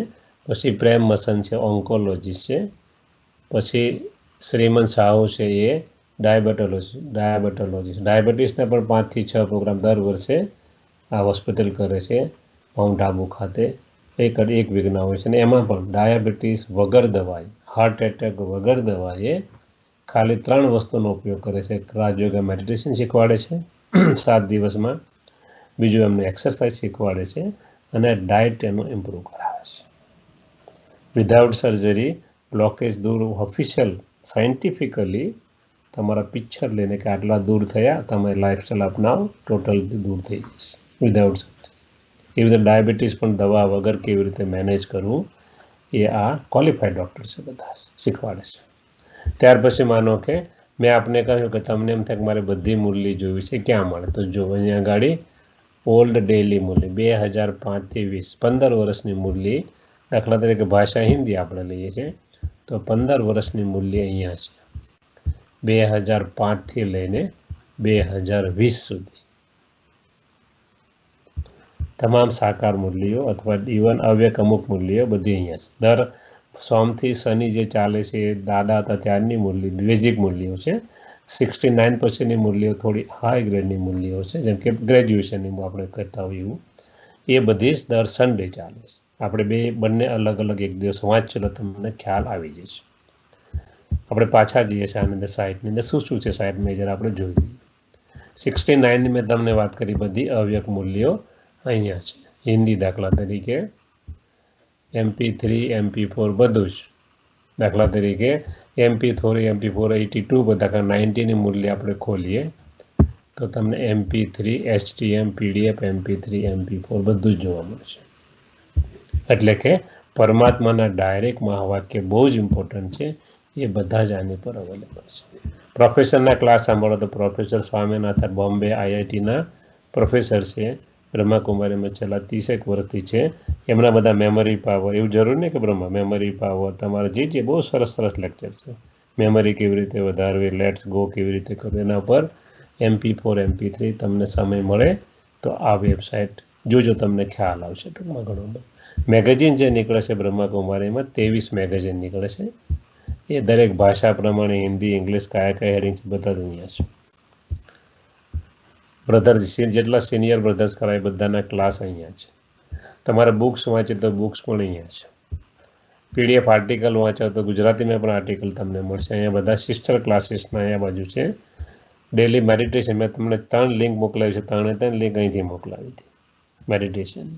પછી પ્રેમ મસન છે, ઓન્કોલોજીસ્ટ છે. પછી શ્રીમંત સાહુ છે, એ ડાયાબિટોલોજીસ્ટ. ડાયાબિટીસના પણ 5 થી 6 પ્રોગ્રામ દર વર્ષે આ હોસ્પિટલ કરે છે માઉન્ટ આબુ ખાતે. એક વીકના હોય છે, અને એમાં પણ ડાયાબિટીસ વગર દવાએ, હાર્ટ એટેક વગર દવાએ ખાલી 3 વસ્તુનો ઉપયોગ કરે છે. રાજયોગા મેડિટેશન શીખવાડે છે 7 દિવસમાં. બીજું એમને એક્સરસાઇઝ શીખવાડે છે અને ડાયટ એનું ઇમ્પ્રૂવ કરાવે છે. વિધાઉટ સર્જરી બ્લોકેજ દૂર, ઓફિશિયલ સાયન્ટિફિકલી તમારા પિક્ચર લઈને કે આટલા દૂર થયા, તમે લાઈફસ્ટાઈલ અપનાવો, ટોટલ દૂર થઈ જશે વિધાઉટ સર્જરી. એવી રીતે ડાયાબિટીસ પણ દવા વગર કેવી રીતે મેનેજ કરવું એ આ ક્વોલિફાઈડ ડૉક્ટર છે, બધા શીખવાડે છે. ત્યાર પછી માનો કે મેં આપને કહ્યું કે તમને એમ થાય કે મારે બધી મુરલી જોવી છે, ક્યાં મળે? તો જો અહીંયા ગાડી ઓલ્ડ ડેલી મુરલી 2005થી 20, 15 વર્ષની મુરલી. દાખલા તરીકે ભાષા હિન્દી આપણે લઈએ છીએ તો 15 વર્ષની મુરલી અહીંયા છે, 2005થી લઈને 2020 સુધી. તમામ સાકાર મુરલીઓ અથવા ઇવન અવ્યક અમુક મુરલીઓ બધી અહીંયા છે. દર સોમથી શનિ જે ચાલે છે એ દાદા હતા ત્યારની મુરલી, બેઝિક મુરલીઓ છે. 69 પછીની મુરલીઓ થોડી હાઈ ગ્રેડની મુરલીઓ છે, જેમ કે ગ્રેજ્યુએશનની આપણે કરતા હોઈએ એવું. એ બધી જ દર સન્ડે ચાલે છે. આપણે બંને અલગ અલગ એક દિવસ વાંચજો તો તમને ખ્યાલ આવી જશે. આપણે પાછા જઈએ છીએ આની અંદર સાઇટની અંદર શું છે સાઇટ મેજર આપણે જોઈ લઈએ. 69ની મેં તમને વાત કરી બધી અવ્યક મુરલીઓ અહીંયા છે. હિન્દી દાખલા તરીકે MP3 MP4 બધું જ. દાખલા તરીકે MP4 82 બધા 90ની મુરલી આપણે ખોલીએ તો તમને MP3 HTM PDF MP3 MP4 બધું જ જોવા મળશે. એટલે કે પરમાત્માના ડાયરેક્ટ મહાવાક્ય બહુ જ ઇમ્પોર્ટન્ટ છે, એ બધા જ આની પર અવેલેબલ છે. પ્રોફેસરના ક્લાસ સાંભળો તો પ્રોફેસર સ્વામિનાથન બોમ્બે IITના પ્રોફેસર છે, બ્રહ્માકુમારીમાં છેલ્લા 30 વર્ષથી છે. એમના બધા મેમરી પાવર, એવું જરૂર નહીં કે મેમરી પાવર તમારે જે બહુ સરસ લેક્ચર છે. મેમરી કેવી રીતે વધારવી, લેટ્સ ગો કેવી રીતે કરવું, એના પર MP4 MP3 તમને સમય મળે તો આ વેબસાઇટ જોજો, તમને ખ્યાલ આવશે ટૂંકમાં ઘણો. મેગેઝિન જે નીકળે છે બ્રહ્માકુમારીમાં 23 મેગેઝિન નીકળે છે. એ દરેક ભાષા પ્રમાણે હિન્દી, ઇંગ્લિશ, કયા હેડિંગ છે બધા જ અહીંયા છે. બ્રધર્સ જેટલા સિનિયર બ્રધર્સ કરાય બધાના ક્લાસ અહીંયા છે. તમારે બુક્સ વાંચે તો બુક્સ પણ અહીંયા છે. PDF આર્ટિકલ વાંચો તો ગુજરાતીમાં પણ આર્ટિકલ તમને મળશે. અહીંયા બધા સિસ્ટર ક્લાસીસના અહીંયા બાજુ છે. ડેલી મેડિટેશન મેં તમને 3 લિંક મોકલાવી છે, 3 લિંક અહીંથી મોકલાવી હતી મેડિટેશન.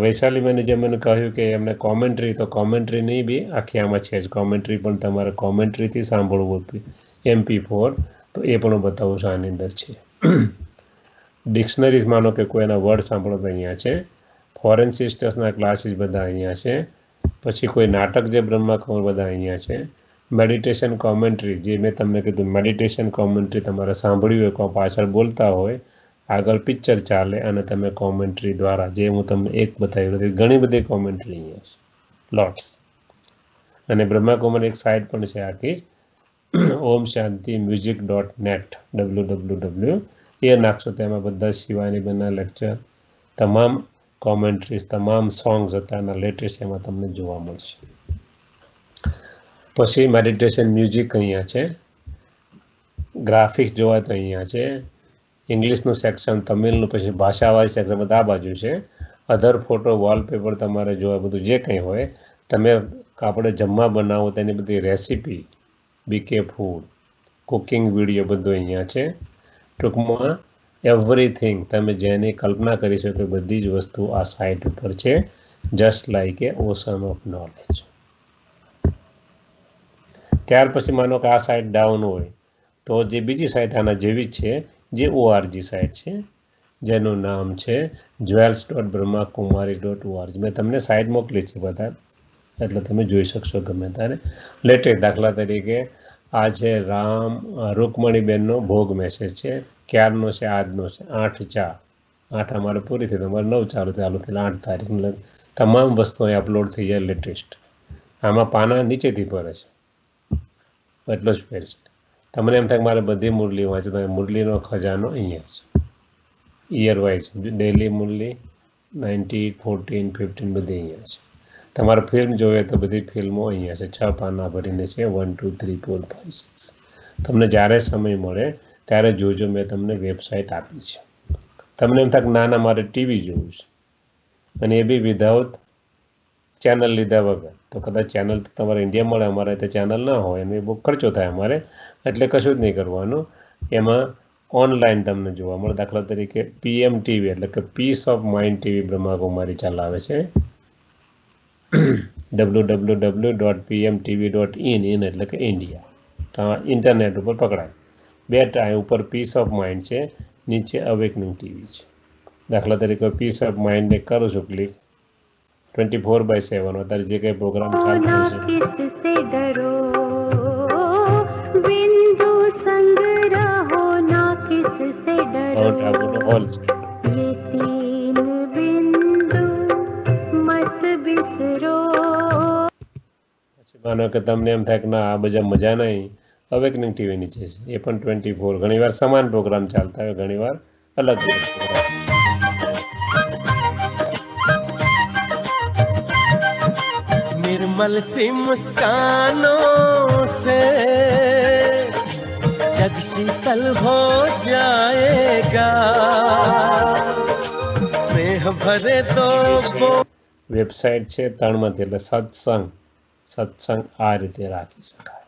વૈશાલીબેને જે મને કહ્યું કે એમને કોમેન્ટ્રી, તો કોમેન્ટ્રી નહીં બી આખી આમાં છે જ. કોમેન્ટ્રી પણ તમારે કોમેન્ટ્રીથી સાંભળવું હતું MP4, તો એ પણ હું બતાવું છું આની અંદર છે. ડિક્શનરીઝ માનો કે કોઈના વર્ડ સાંભળો તો અહીંયા છે. ફોરેન સિસ્ટર્સના ક્લાસીસ બધા અહીંયા છે. પછી કોઈ નાટક જે બ્રહ્માકુમાર બધા અહીંયા છે. મેડિટેશન કોમેન્ટ્રી જે મેં તમને કીધું, મેડિટેશન કોમેન્ટ્રી તમારે સાંભળ્યું હોય, કોઈ પાછળ બોલતા હોય, આગળ પિક્ચર ચાલે અને તમે કોમેન્ટ્રી દ્વારા, જે હું તમને એક બતાવી હતી, ઘણી બધી કોમેન્ટ્રી અહીંયા છે, લોટ્સ. અને બ્રહ્માકુમાર એક સાઇટ પણ છે આખી, OmShantiMusic.net www. એ નાખશો તેમાં બધા શિવાની બના લેક્ચર, તમામ કોમેન્ટ્રીઝ, તમામ સોંગ્સ અત્યારના લેટેસ્ટ એમાં તમને જોવા મળશે. પછી મેડિટેશન મ્યુઝિક અહીંયા છે. ગ્રાફિક્સ જોવા તો અહીંયા છે. ઇંગ્લિશનું સેક્શન, તમિલનું, પછી ભાષાવાળી સેક્શન બધા આ બાજુ છે. અધર ફોટો, વોલપેપર તમારે જોવા, બધું જે કંઈ હોય, તમે આપણે જમવા બનાવો તેની બધી recipe, BK food, cooking video બધું અહીંયા છે. ટૂંકમાં એવરીથિંગ તમે જેની કલ્પના કરી શકો બધી જ વસ્તુ આ સાઇટ ઉપર છે. Just like A ocean of knowledge. ત્યાર પછી માનો કે આ સાઇટ ડાઉન હોય તો જે બીજી સાઇટ આના જેવી જ છે, જે ORG સાઇટ છે, જેનું નામ છે jewels.brahmakumari.org. મેં તમને સાઇટ મોકલી છે બધા, એટલે તમે જોઈ શકશો ગમે ત્યારે. લેટેસ્ટ દાખલા તરીકે આ છે રૂકમણીબેનનો ભોગ મેસેજ છે, ક્યારનો છે, આજનો છે, 8/4, અમારે પૂરી થઈ, તમારે 9 ચાલુ થઈ, 8 તારીખ. તમામ વસ્તુ અહીં અપલોડ થઈ જાય લેટેસ્ટ. આમાં પાના નીચેથી ભરે છે, એટલો જ ફેર છે. તમને એમ થાય મારે બધી મુરલી વાંચે, તો મુરલીનો ખજાનો અહીંયા છે. યર વાઇઝ ડેલી મુરલી 90, 14, 15 બધી અહીંયા છે. તમારે ફિલ્મ જોઈએ તો બધી ફિલ્મો અહીંયા છે. 6 પાના ભરીને છે, 1, 2, 3, 4, 5, 6. તમને જ્યારે સમય મળે ત્યારે જોજો, મેં તમને વેબસાઇટ આપી છે. તમને એમ થાય ના મારે ટીવી જોવું છે, અને એ બી વિધાઉટ ચેનલ લીધા વગર, તો કદાચ ચેનલ તો તમારે ઇન્ડિયા મળે, અમારે તો ચેનલ ના હોય અને બહુ ખર્ચો થાય અમારે, એટલે કશું જ નહીં કરવાનું. એમાં ઓનલાઈન તમને જોવા મળે. દાખલા તરીકે PM TV એટલે કે peace of mind TV Brahmakumari ચલાવે છે. www.pmtv.in એટલે કે ઇન્ડિયા, તો ઇન્ટરનેટ ઉપર પકડાય. 2 ટાઈમ ઉપર પીસ ઓફ માઇન્ડ છે, નીચે અવેકનિંગ TV છે. દાખલા તરીકે પીસ ઓફ માઇન્ડને કરું છું ક્લિક, 24/7 અત્યારે જે કંઈ પ્રોગ્રામ ચાલતો છે. માનો કે તમને એમ થાય કે ના આ બધા મજા નહીં, અવેકનિંગ TV નીચે છે, એ પણ 24. ઘણીવાર સમાન પ્રોગ્રામ ચાલતા હોય, ઘણીવાર અલગ પ્રોગ્રામ. निर्मल सी मुस्कानों से जग शीतल हो जाएगा, स्नेह भरे दो. વેબસાઇટ છે 3માંથી, એટલે સત્સંગ આ રીતે રાખી શકાય.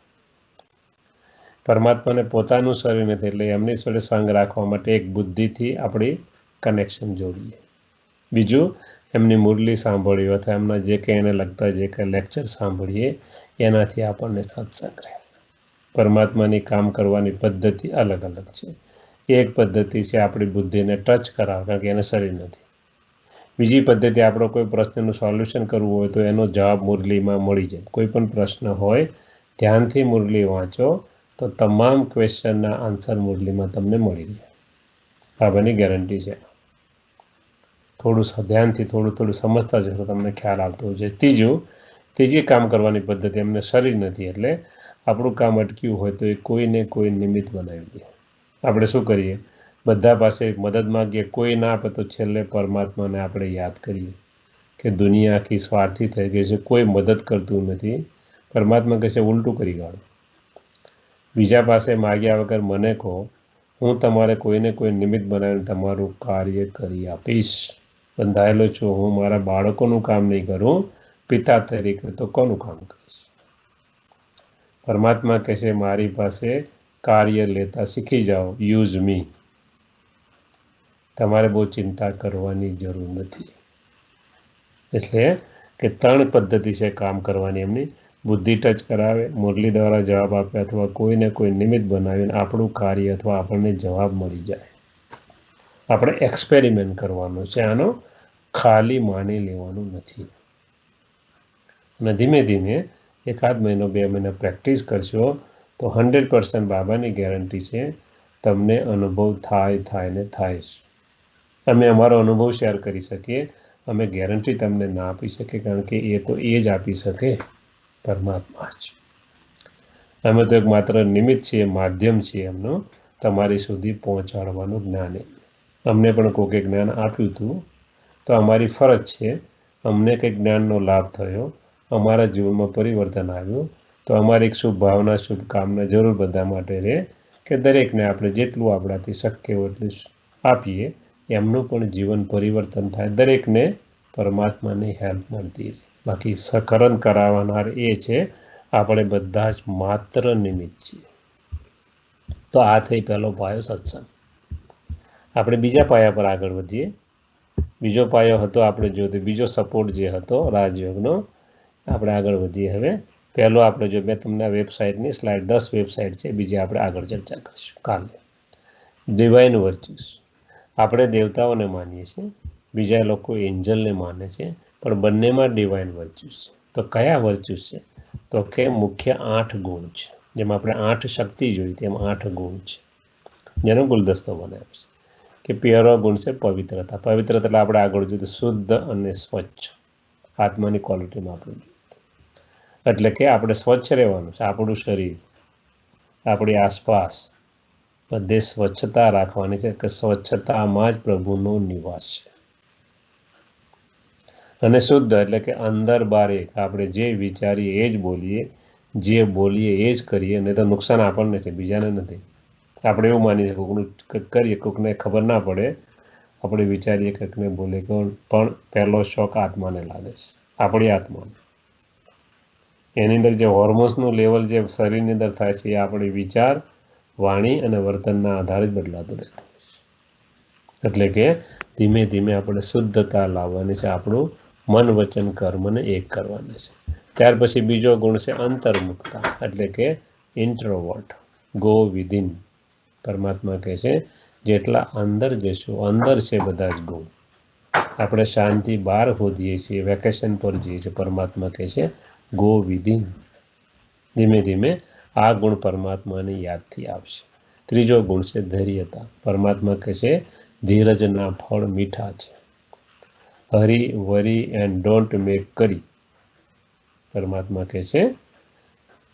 પરમાત્માને પોતાનું શરીર નથી, એટલે એમની જોડે સંગ રાખવા માટે એક બુદ્ધિથી આપણી કનેક્શન જોડીએ. બીજું, એમની મુરલી સાંભળીએ અથવા એમના જે કંઈ એને લગતા જે કંઈ લેક્ચર સાંભળીએ એનાથી આપણને સત્સંગ રહે. પરમાત્માની કામ કરવાની પદ્ધતિ અલગ અલગ છે. એક પદ્ધતિ છે આપણી બુદ્ધિને ટચ કરાવે, કારણ કે એને શરીર નથી. બીજી પદ્ધતિ આપણો કોઈ પ્રશ્નનું સોલ્યુશન કરવું હોય તો એનો જવાબ મુરલીમાં મળી જાય. કોઈ પણ પ્રશ્ન હોય ધ્યાનથી મુરલી વાંચો, તો તમામ ક્વેશ્ચનના આન્સર મુરલીમાં તમને મળી રહે. બાબાની ગેરંટી છે. થોડું ધ્યાનથી થોડું સમજતા જશો તમને ખ્યાલ આવતો હોય છે. ત્રીજી કામ કરવાની પદ્ધતિ, અમને શરીર નથી એટલે આપણું કામ અટક્યું હોય તો એ કોઈને કોઈ નિમિત્ત બનાવી દે. આપણે શું કરીએ, બધા પાસે મદદ માગીએ, કોઈ ના આપે તો છેલ્લે પરમાત્માને આપણે યાદ કરીએ કે દુનિયા આખી સ્વાર્થી થઈ ગઈ છે, કોઈ મદદ કરતું નથી. પરમાત્મા કહે છે ઉલટું કરી કાઢો. બીજા પાસે માગ્યા વગર મને કહો, હું તમારે કોઈને કોઈ નિમિત્ત બનાવીને તમારું કાર્ય કરી આપીશ. બંધાયેલો છું, હું મારા બાળકોનું કામ નહીં કરું, પિતા તરીકે તો કોનું કામ કરીશ? પરમાત્મા કહે છે મારી પાસે કાર્ય લેતા શીખી જાઓ, યુઝ મી. તમારે બહુ ચિંતા કરવાની જરૂર નથી. એટલે કે 3 પદ્ધતિ છે કામ કરવાની એમની. બુદ્ધિ ટચ કરાવે, મુરલી દ્વારા જવાબ આપે, અથવા કોઈને કોઈ નિમિત્ત બનાવીને આપણું કાર્ય અથવા આપણને જવાબ મળી જાય. આપણે એક્સપેરિમેન્ટ કરવાનો છે, આનો ખાલી માની લેવાનું નથી. અને ધીમે ધીમે 1 મહિનો 2 મહિના પ્રેક્ટિસ કરશો તો 100% બાબાની ગેરંટી છે તમને અનુભવ થાય ને થાય જ. અમે અમારો અનુભવ શેર કરી શકીએ, અમે ગેરંટી તમને ના આપી શકીએ, કારણ કે એ તો એ જ આપી શકે, પરમાત્મા જ. અમે તો એક માત્ર નિમિત્ત છીએ, માધ્યમ છીએ એમનું તમારી સુધી પહોંચાડવાનું જ્ઞાન. અમને પણ કોઈકે જ્ઞાન આપ્યું હતું તો અમારી ફરજ છે, અમને કંઈક જ્ઞાનનો લાભ થયો, અમારા જીવનમાં પરિવર્તન આવ્યું, તો અમારી એક શુભ ભાવના, શુભકામના જરૂર બધા માટે રહે કે દરેકને આપણે જેટલું આપણાથી શક્ય હોય એટલું આપીએ, એમનું પણ જીવન પરિવર્તન થાય, દરેકને પરમાત્માની હેલ્પ મળતી રહે. બાકી સકરણ કરાવનાર એ છે, આપણે બધા જ માત્ર નિમિત્ત છીએ. તો આ થઈ પહેલો પાયો સત્સંગ. આપણે બીજા પાયા પર આગળ વધીએ. બીજો પાયો હતો આપણે જોયો, બીજો સપોર્ટ જે હતો રાજયોગનો. આપણે આગળ વધીએ હવે. પહેલો આપણે જો મેં તમને વેબસાઇટની સ્લાઇડ 10 વેબસાઇટ છે, બીજી આપણે આગળ ચર્ચા કરીશું કાલે. ડિવાઇન વર્ચ્યુસ. આપણે દેવતાઓને માનીએ છીએ, બીજા લોકો એન્જલને માને છે, પણ બંનેમાં ડિવાઇન વર્ચ્યુસ છે. તો કયા વર્ચ્યુસ છે? તો કે મુખ્ય 8 ગુણ છે. જેમ આપણે 8 શક્તિ જોઈ તેમ 8 ગુણ છે, જેનો ગુલદસ્તો બનાવ્યો છે. કે પહેલો ગુણ છે પવિત્રતા. પવિત્રતા એટલે આપણે આગળ જોયું શુદ્ધ અને સ્વચ્છ, આત્માની ક્વોલિટીમાં આપણે જોયું. એટલે કે આપણે સ્વચ્છ રહેવાનું છે. આપણું શરીર, આપણી આસપાસ બધે સ્વચ્છતા રાખવાની છે, કે સ્વચ્છતામાં જ પ્રભુનો નિવાસ છે. અને શુદ્ધ એટલે કે અંદર બહાર એક, આપણે જે વિચારીએ એ જ બોલીએ, જે બોલીએ એ જ કરીએ, નહીં તો નુકસાન આપણને છે, બીજાને નથી. આપણે એવું માનીએ કોઈકનું કરીએ, કોઈકને ખબર ના પડે, આપણે વિચારીએ કંઈકને બોલે, પણ પહેલો શોખ આત્માને લાગે છે, આપણી આત્માને. એની અંદર જે હોર્મોન્સનું લેવલ જે શરીરની અંદર થાય છે, એ આપણી વિચાર, વાણી અને વર્તનના આધારે જ બદલાતું રહેતું હોય છે. એટલે કે ધીમે ધીમે આપણે શુદ્ધતા લાવવાની છે, આપણું મન વચન કર્મને એક કરવાના છે. ત્યાર પછી બીજો ગુણ છે અંતર્મુખતા, એટલે કે ઇન્ટ્રોવર્ટ, ગો વિધિન. પરમાત્મા કહે છે જેટલા અંદર જશો, અંદર છે બધા જ ગુણ. આપણે શાંતિ બહાર શોધીએ છીએ, વેકેશન પર જઈએ છીએ, પરમાત્મા કહે છે ગો વિધિન. ધીમે ધીમે આ ગુણ પરમાત્માની યાદથી આવશે. ત્રીજો ગુણ છે ધૈર્યતા. પરમાત્મા કહે છે ધીરજના ફળ મીઠા છે. હરી વરી એન્ડ ડોન્ટ મેક કરી. પરમાત્મા કહે છે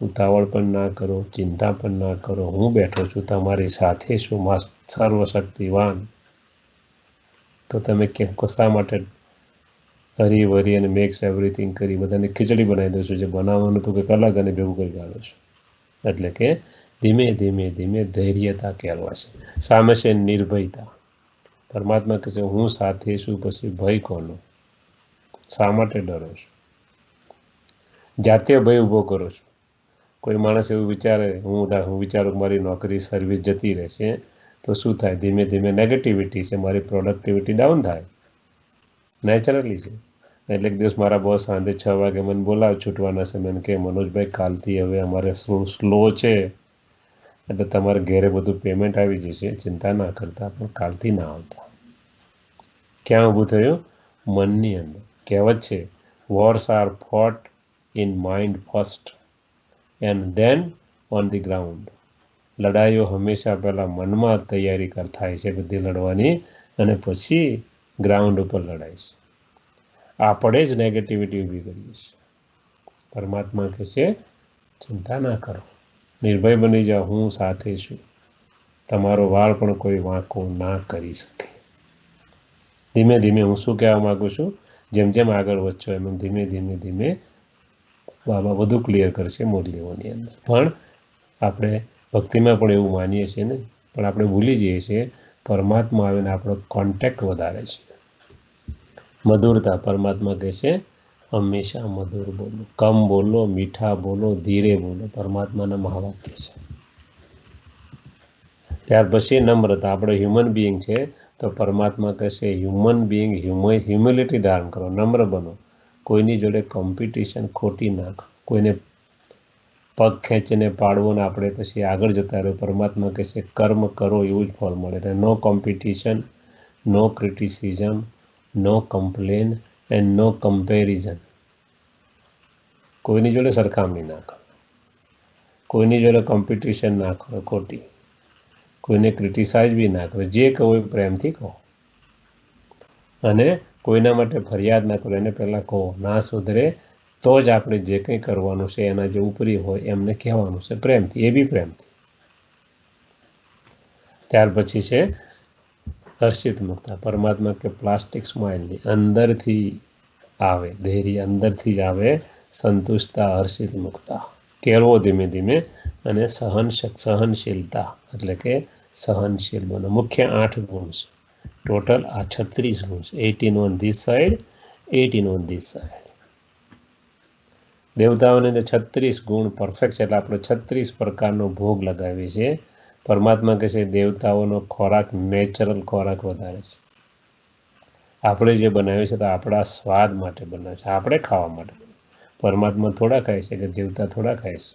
ઉતાવળ પણ ના કરો, ચિંતા પણ ના કરો, હું બેઠો છું, તમારી સાથે છું, સર્વશક્તિવાન. તો તમે કેમ શા માટે હરી વરી અને મેક્સ એવરીથિંગ કરી બધાને ખીચડી બનાવી દો છો? જે બનાવવાનું તો કંઈક અલગ અને ભેગું કરી કાઢો છો. એટલે કે ધીમે ધીમે ધીમે ધૈર્યતા કહેવાશે. સામે છે નિર્ભયતા. પરમાત્મા કહે છે હું સાથે છું, પછી ભય કોનો? શા માટે ડરો છો? જાતે ભય ઊભો કરો છો. કોઈ માણસ એવું વિચારે, હું વિચારું કે મારી નોકરી સર્વિસ જતી રહેશે તો શું થાય? ધીમે ધીમે નેગેટિવિટી છે, મારી પ્રોડક્ટિવિટી ડાઉન થાય, નેચરલી છે. એટલે એક દિવસ મારા બોસ સાંજે 6 વાગે મને બોલાવે છૂટવાના સમય, કે મનોજભાઈ કાલથી હવે અમારે સ્લો છે, એટલે તમારે ઘેરે બધું પેમેન્ટ આવી જશે, ચિંતા ના કરતા, પણ કાલથી ના આવતા. ક્યાં ઊભું થયું? મનની અંદર. કહેવત છે wars are fought in mind first and then on the ground. લડાઈઓ હંમેશા પહેલાં મનમાં તૈયારી થાય છે બધી લડવાની, અને પછી ગ્રાઉન્ડ ઉપર લડાય છે. આપણે જ નેગેટિવિટી ઊભી કરીએ છીએ. પરમાત્મા કહે છે ચિંતા ના કરો, નિર્ભય બની જાઓ, હું સાથે છું. તમારો વાળ પણ કોઈ વાંકો ના કરી શકે. ધીમે ધીમે હું શું કહેવા માગું છું, જેમ જેમ આગળ વધશો એમ ધીમે ધીમે ધીમે બાબા બધું ક્લિયર કરશે મુરલીઓની અંદર. પણ આપણે ભક્તિમાં પણ એવું માનીએ છીએ ને, પણ આપણે ભૂલી જઈએ છીએ પરમાત્મા આવીને આપણો કોન્ટેક્ટ વધારે છે. મધુરતા, પરમાત્મા કહે છે હંમેશા મધુર બોલો, કમ બોલો, મીઠા બોલો, ધીરે બોલો, પરમાત્માના મહાવાક્ય છે. ત્યાર પછી નમ્રતા. આપણે હ્યુમન બિઈંગ છે તો પરમાત્મા કહેશે હ્યુમન બિઈંગ હ્યુમિલિટી ધારણ કરો, નમ્ર બનો. કોઈની જોડે કોમ્પિટિશન ખોટી ના કરો, કોઈને પગ ખેંચીને પાડવો ને આપણે પછી આગળ જતા રહ્યો. પરમાત્મા કહેશે કર્મ કરો એવું જ ફળ મળે. No competition, no criticism, no complain and no comparison. કોઈની જોડે સરખામણી ના કરો, કોઈની જોડે કોમ્પિટિશન ના કરો ખોટી, કોઈને ક્રિટિસાઇઝ બી ના કરો. જે કહો એ પ્રેમથી કહો, અને કોઈના માટે ફરિયાદ ના કરો. એને પહેલાં કહો, ના સુધરે તો જ આપણે જે કંઈ કરવાનું છે એના જે ઉપરી હોય એમને કહેવાનું છે પ્રેમથી, એ બી પ્રેમથી. ત્યાર પછી છે હર્ષિત મુક્તા. પરમાત્મા કે પ્લાસ્ટિક સ્માઇલની અંદરથી આવે, ધૈર્ય અંદરથી જ આવે, સંતુષ્ટતા, હર્ષિત મુક્તા. કેળવો ધીમે ધીમે, અને સહનશીલતા એટલે કે સહનશીલ બનો. મુખ્ય 8 ગુણ છે. ટોટલ આ 36 ગુણ છે. 18 on this side, 18 on this side. દેવતાઓની અંદર 36 ગુણ પરફેક્ટ છે, એટલે આપણે 36 પ્રકારનો ભોગ લગાવીએ છીએ. પરમાત્મા કહે છે દેવતાઓનો ખોરાક નેચરલ ખોરાક વધારે છે. આપણે જે બનાવીએ છીએ તો આપણા સ્વાદ માટે બનાવે છે, આપણે ખાવા માટે. પરમાત્મા થોડા ખાય છે કે દેવતા થોડા ખાય છે,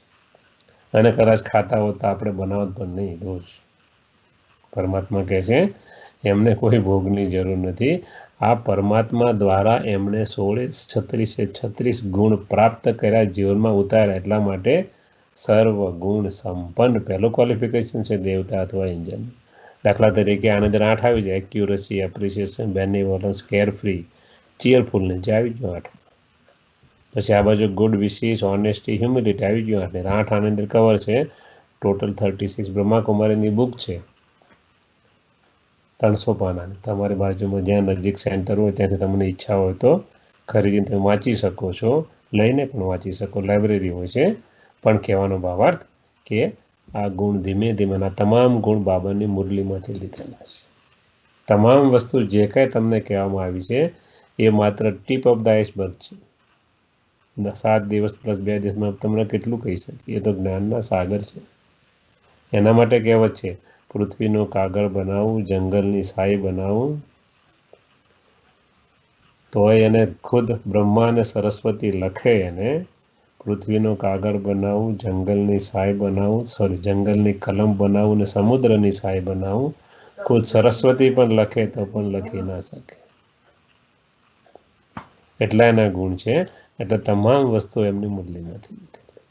અને કદાચ ખાતા હોત તો આપણે બનાવત પણ નહીં રોજ. પરમાત્મા કહે છે એમને કોઈ ભોગની જરૂર નથી. આ પરમાત્મા દ્વારા એમણે 36 ગુણ પ્રાપ્ત કર્યા, જીવનમાં ઉતાર્યા. એટલા માટે સર્વ ગુણ સંપન્ન પહેલું ક્વોલિફિકેશન છે દેવતા અથવા એન્જલ. દાખલા તરીકે આની અંદર 8 આવી જાય: એક્યુરસી, એપ્રિસિએશન, બેનિવોલન્સ, કેરફ્રી, ચીયરફુલનેસ જે આવી ગયો 8. પછી આ બાજુ ગુડ વિશીસ, ઓનેસ્ટી, હ્યુમિલિટી આવી ગયો 8. 8 આની અંદર કવર છે. ટોટલ 36. બ્રહ્માકુમારીની બુક છે 300 પાનાની. તમારી બાજુમાં જ્યાં નજીક સેન્ટર હોય ત્યાંથી તમને ઈચ્છા હોય તો ખરીદીને તમે વાંચી શકો છો, લઈને પણ વાંચી શકો. લાઇબ્રેરી હોય છે. પણ કહેવાનો ભાવાર્થ કે આ ગુણ ધીમે ધીમે, તમામ ગુણ બાબાની મુરલીમાંથી લીધેલા છે. તમામ વસ્તુ જે કાંઈ તમને કહેવામાં આવી છે એ માત્ર ટીપ ઓફ ધ આઇસબર્ગ છે. 7 દિવસ પ્લસ 2 દિવસમાં તમને કેટલું કહી શકીએ? એ તો જ્ઞાનના સાગર છે. એના માટે કહેવત છે પૃથ્વીનો કાગળ બનાવું, જંગલની સાઈ બનાવું, તોય એને ખુદ બ્રહ્મા અને સરસ્વતી લખે. એને પૃથ્વીનો કાગળ બનાવું, જંગલની સાય બનાવું, જંગલની કલમ બનાવું ને સમુદ્રની સાય બનાવું, ખુદ સરસ્વતી પણ લખે તો પણ લખી ના શકે. એટલા એના ગુણ છે. એટલે તમામ વસ્તુ એમની મુરલીમાંથી લીધેલી.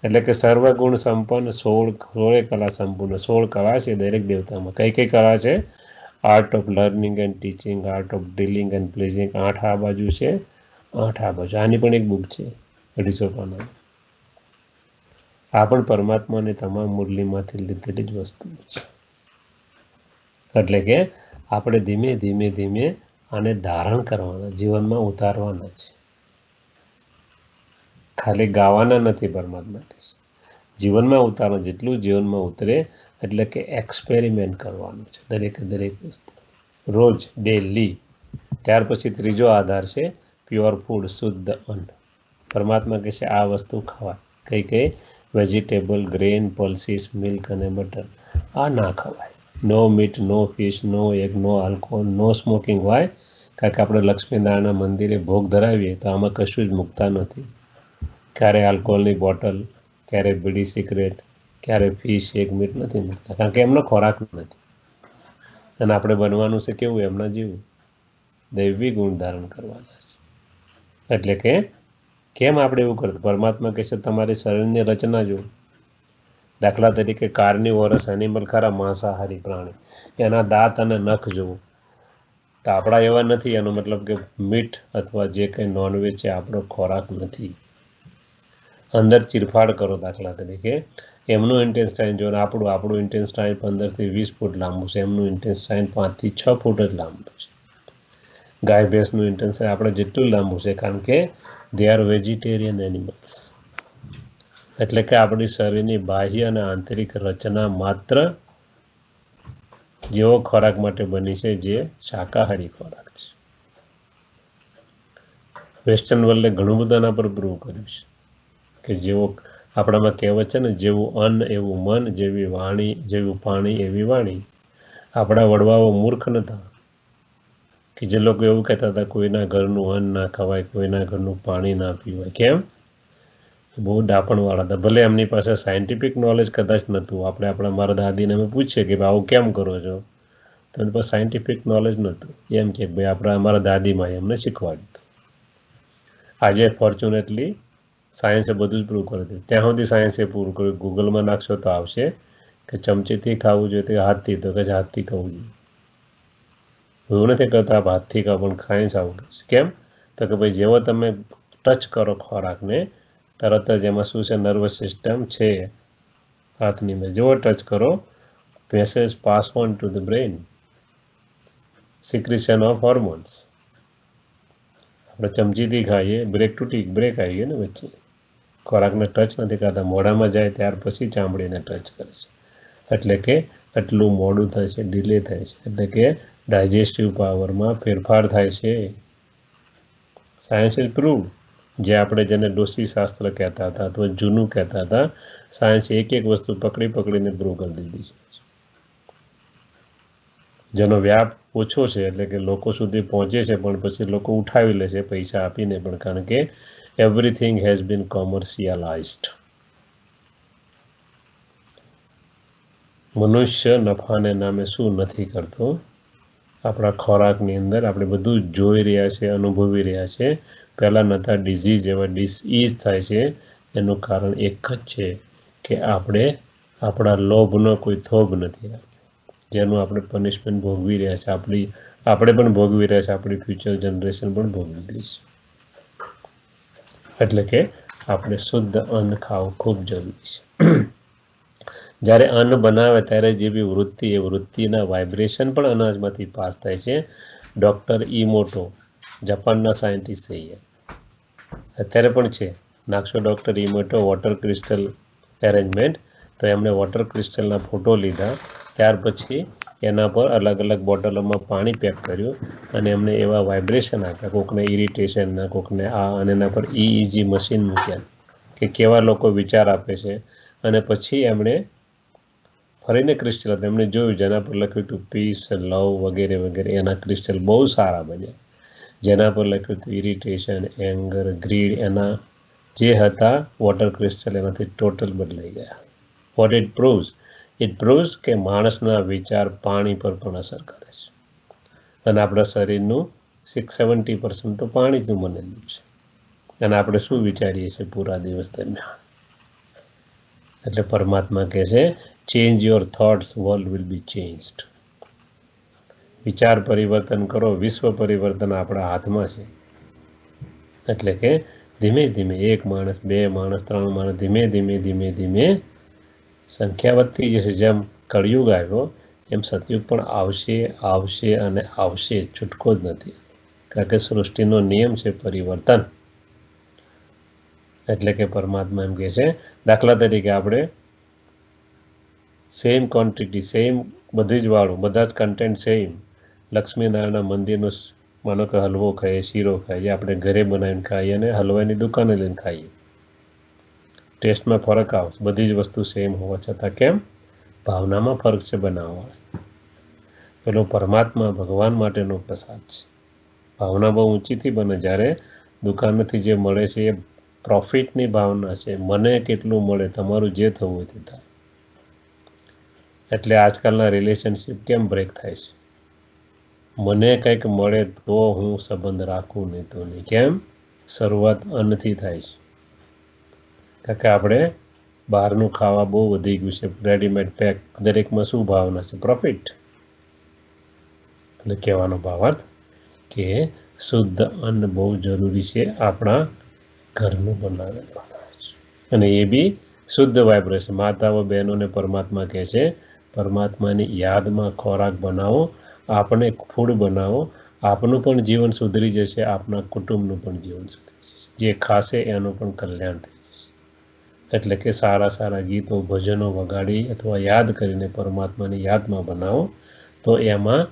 એટલે કે સર્વગુણ સંપન્ન, 16 કલા સંપૂર્ણ. 16 કલા છે દરેક દેવતામાં. કઈ કઈ કલા છે? Art of learning and teaching, art of dealing and pleasing. 8 આ બાજુ છે, 8 આ બાજુ. આની પણ એક બુક છે 250 પાનાની. આ પણ પરમાત્માની તમામ મુરલીમાંથી લીધેલી જ વસ્તુ છે. એટલે કે આપણે ધીમે ધીમે ધીમે આને ધારણ કરવાના, જીવનમાં ઉતારવાના છે. ખાલી ગાવાના નથી. પરમાત્મા કહે છે જીવનમાં ઉતારવાનું. જેટલું જીવનમાં ઉતરે એટલે કે એક્સપેરિમેન્ટ કરવાનું છે દરેક વસ્તુ રોજ, ડેલી. ત્યાર પછી ત્રીજો આધાર છે પ્યોર ફૂડ, શુદ્ધ અન્ન. પરમાત્મા કહે છે આ વસ્તુ ખવાય. કઈ? વેજીટેબલ, ગ્રેન, પલ્સીસ, મિલ્ક અને બટર. આ ના ખવાય. નો મીટ, નો ફિશ, નો એગ, નો આલ્કોહોલ, નો સ્મોકિંગ. વાય? કારણ કે આપણે લક્ષ્મીનારાયણના મંદિરે ભોગ ધરાવીએ તો આમાં કશું જ મૂકતા નથી. ક્યારે આલ્કોહોલની બોટલ, ક્યારે બીડી સિગરેટ, ક્યારે ફિશ, એગ, મીટ નથી મૂકતા. કારણ કે એમનો ખોરાક નથી. અને આપણે બનવાનું છે કેવું? એમના જેવું. દૈવી ગુણ ધારણ કરવાના છે. એટલે કે કેમ આપણે એવું કરતું? પરમાત્મા કહે છે તમારી શરીરની રચના જો. દાખલા તરીકે કાર્નિવોરસ એનિમલ ખરા, માંસાહારી પ્રાણી, એના દાંત અને નખ જોવું. તો આપણા એવા નથી, એનો મતલબ કે મીઠ અથવા જે કંઈ નોનવેજ છે આપણો ખોરાક નથી. અંદર ચીરફાડ કરો દાખલા તરીકે, એમનું ઇન્ટેસ્ટાઇન જો આપણું ઇન્ટેસ્ટાઇન 15 થી 20 ફૂટ લાંબુ છે, એમનું ઇન્ટેસ્ટાઇન 5 થી 6 ફૂટ જ લાંબુ છે. ગાય ભેંસનું ઇન્ટેસ્ટાઇન આપણે જેટલું લાંબુ છે, કારણ કે દે આર વેજીટેરિયન એનિમલ્સ. એટલે કે આપણી શરીરની બાહ્ય અને આંતરિક રચના માત્ર જેવો ખોરાક માટે બની છે જે શાકાહારી ખોરાક છે. વેસ્ટર્ન વર્લ્ડે ઘણું બધું એના પર પ્રૂવ કર્યું છે કે જેવો આપણામાં કહેવત છે ને, જેવું અન્ન એવું મન, જેવી વાણી જેવું પાણી એવી વાણી. આપણા વડવાઓ મૂર્ખ નહોતા કે જે લોકો એવું કહેતા હતા કોઈના ઘરનું અન્ન ના ખવાય, કોઈના ઘરનું પાણી ના પીવાય. કેમ? બહુ ડાપણવાળા હતા. ભલે એમની પાસે સાયન્ટિફિક નોલેજ કદાચ નહોતું. મારા દાદીને અમે પૂછીએ કે આવું કેમ કરો છો, તો એની પાસે સાયન્ટિફિક નોલેજ નહોતું. એમ કે ભાઈ અમારા દાદીમાએ અમને શીખવાડ્યું હતું. આજે ફોર્ચ્યુનેટલી સાયન્સે બધું જ પ્રૂવ કરી દીધું. ત્યાં સુધી સાયન્સે પૂરું કર્યું. ગૂગલમાં નાખશો તો આવશે કે ચમચીથી ખાવું જોઈએ તો હાથથી, તો કે હાથથી ખાવું જોઈએ. એવું નથી કરતા આપ હાથથી ખાઓ, પણ સાયન્સ આવું કહે છે. કેમ? તો કે ભાઈ જેવો તમે ટચ કરો ખોરાકને, તરત જ એમાં શું છે, નર્વસ સિસ્ટમ છે હાથની અંદર. જેવો ટચ કરો, message pass on to the brain, secretion of hormones. આપણે ચમચીથી ખાઈએ, બ્રેક આવી ગઈ ને વચ્ચે. ખોરાકને ટચ નથી કરતા, મોઢામાં જાય ત્યાર પછી ચામડીને ટચ કરે છે. એટલે કે એટલું મોડું થાય છે, ડિલે થાય છે. એટલે કે ડાયજેસ્ટિવ પાવરમાં ફેરફાર થાય છે. Science is prove. જે આપણે જેને ડોસી શાસ્ત્ર કહેતા હતા અથવા જૂનું કહેતા હતા, સાયન્સ એક વસ્તુ પકડીને પ્રૂવ કરી દીધી છે. જેનો વ્યાપ ઓછો છે, એટલે કે લોકો સુધી પહોંચે છે, પણ પછી લોકો ઉઠાવી લે છે પૈસા આપીને પણ, કારણ કે એવરીથિંગ હેઝ બીન કોમર્શિયલાઇઝડ. મનુષ્ય નફાને નામે શું નથી કરતો? આપણા ખોરાકની અંદર આપણે બધું જ જોઈ રહ્યા છે, અનુભવી રહ્યા છે. પહેલાં નહોતા ડિઝીઝ, એવા ડિસઈઝ થાય છે. એનું કારણ એક જ છે કે આપણે આપણા લોભનો કોઈ થોભ નથી રાખ્યો, જેનું આપણે પનિશમેન્ટ ભોગવી રહ્યા છે. આપણે પણ ભોગવી રહ્યા છે, આપણી ફ્યુચર જનરેશન પણ ભોગવી રહી છે. એટલે કે આપણે શુદ્ધ અન્ન ખાવું ખૂબ જરૂરી છે. જ્યારે અન્ન બનાવે ત્યારે જેવી વૃત્તિ, એ વૃત્તિના વાઇબ્રેશન પણ અનાજમાંથી પાસ થાય છે. ડૉક્ટર ઇમોટો, જાપાનના સાયન્ટિસ્ટ છે, અત્યારે પણ છે. નાખશો ડૉક્ટર ઇમોટો વોટર ક્રિસ્ટલ એરેન્જમેન્ટ, તો એમણે વોટર ક્રિસ્ટલના ફોટો લીધા. ત્યાર પછી એના પર અલગ અલગ બોટલોમાં પાણી પેક કર્યું અને એમને એવા વાઇબ્રેશન આપ્યા, કોકને ઇરિટેશનના, કોકને આ, અને એના પર EEG મશીન મૂક્યા કે કેવા લોકો વિચાર આપે છે. અને પછી એમણે ફરીને ક્રિસ્ટલ હતા, એમણે જોયું જેના પર લખ્યું હતું પીસ, લવ વગેરે વગેરે, એના ક્રિસ્ટલ બહુ સારા બન્યા. જેના પર લખ્યું હતું ઇરિટેશન, એંગર, ગ્રીડ, એના જે હતા વોટર ક્રિસ્ટલ, એનાથી ટોટલ બદલાઈ ગયા. What it proves? It proves કે માણસના વિચાર પાણી પર પણ અસર કરે છે. અને આપણા શરીરનું 70% તો પાણી જ બનેલું છે. અને આપણે શું વિચારીએ છીએ પૂરા દિવસ દરમિયાન? એટલે પરમાત્મા કહે છે, change your thoughts, world will be changed. વિચાર પરિવર્તન કરો, વિશ્વ પરિવર્તન આપણા હાથમાં છે. એટલે કે ધીમે ધીમે 1 માણસ, 2 માણસ, 3 માણસ, ધીમે સંખ્યા વધતી જશે. જેમ કળિયુગ આવ્યો એમ સતયુગ પણ આવશે અને આવશે. છૂટકો જ નથી, કારણ કે સૃષ્ટિનો નિયમ છે પરિવર્તન. એટલે કે પરમાત્મા એમ કહે છે, દાખલા તરીકે આપણે સેમ ક્વોન્ટિટી, સેમ બધી જ વાળું, બધા જ કન્ટેન્ટ સેમ. લક્ષ્મીનારાયણના મંદિરનો માનો કે હલવો ખાઈએ, શીરો ખાઈએ, આપણે ઘરે બનાવીને ખાઈએ અને હલવાની દુકાને લઈને ખાઈએ, ટેસ્ટમાં ફરક આવશે. બધી જ વસ્તુ સેમ હોવા છતાં કેમ? ભાવનામાં ફરક છે બનાવવાવાળા. પેલો પરમાત્મા, ભગવાન માટેનો પ્રસાદ છે. ભાવના બહુ ઊંચીથી બને. જ્યારે દુકાનથી જે મળે છે એ પ્રોફિટની ભાવના છે. મને કેટલું મળે, તમારું જે થવું હોય તે થાય. એટલે આજકાલના રિલેશનશિપ કેમ બ્રેક થાય છે? મને કંઈક મળે તો હું સંબંધ રાખું, નહીં તો નહીં. કેમ? શરૂઆત અન્નથી થાય છે. કારણ કે આપણે બહારનું ખાવા બહુ વધી ગયું છે, રેડીમેડ પેક, દરેકમાં શું ભાવના છે? પ્રોફિટ. એટલે કહેવાનો ભાવાર્થ કે શુદ્ધ અન્ન બહુ જરૂરી છે, આપણા ઘરનું બનાવેલું અનાજ, અને એ બી શુદ્ધ વાઇબ્રેશન. માતાઓ બહેનોને પરમાત્મા કહે છે, પરમાત્માની યાદમાં ખોરાક બનાવો, આપણે ફૂડ બનાવો, આપનું પણ જીવન સુધરી જશે, આપના કુટુંબનું પણ જીવન સુધરી જશે, જે ખાશે એનું પણ કલ્યાણ થઈ જશે. એટલે કે સારા સારા ગીતો, ભજનો વગાડી અથવા યાદ કરીને પરમાત્માની યાદમાં બનાવો, તો એમાં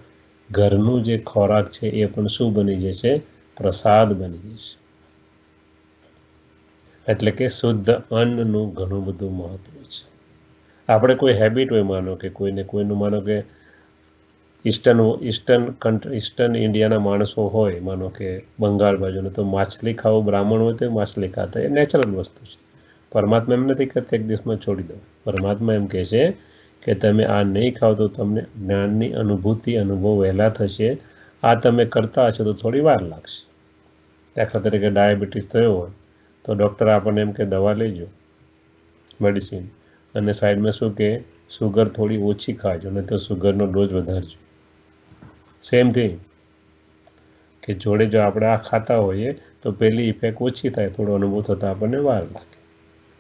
ઘરનું જે ખોરાક છે એ પણ શું બની જશે? પ્રસાદ બની જશે. એટલે કે શુદ્ધ અન્નનું ઘણું બધું મહત્વ છે. આપણે કોઈ હેબિટ હોય, માનો કે કોઈનું માનો કે ઈસ્ટર્ન ઇન્ડિયાના માણસો હોય, માનો કે બંગાળ બાજુને, તો માછલી ખાવું, બ્રાહ્મણ હોય તો માછલી ખાતા, એ નેચરલ વસ્તુ છે. પરમાત્મા એમ નથી કરતા એક દિવસમાં છોડી દો. પરમાત્મા એમ કહે છે કે તમે આ નહીં ખાવ તો તમને જ્ઞાનની અનુભવ વહેલા થશે. આ તમે કરતા હશો તો થોડી વાર લાગશે. દાખલા તરીકે ડાયાબિટીસ થયો હોય તો ડૉક્ટર આપણને એમ કે દવા લેજો, મેડિસિન, અને સાઈડમાં શું કે સુગર થોડી ઓછી ખાજો, નહીં તો સુગરનો ડોઝ વધારજો. સેમ થિંગ કે જોડે જો આપણે આ ખાતા હોઈએ તો પહેલી ઇફેક્ટ ઓછી થાય, થોડો અનુભવ થતાં આપણને વાર લાગે.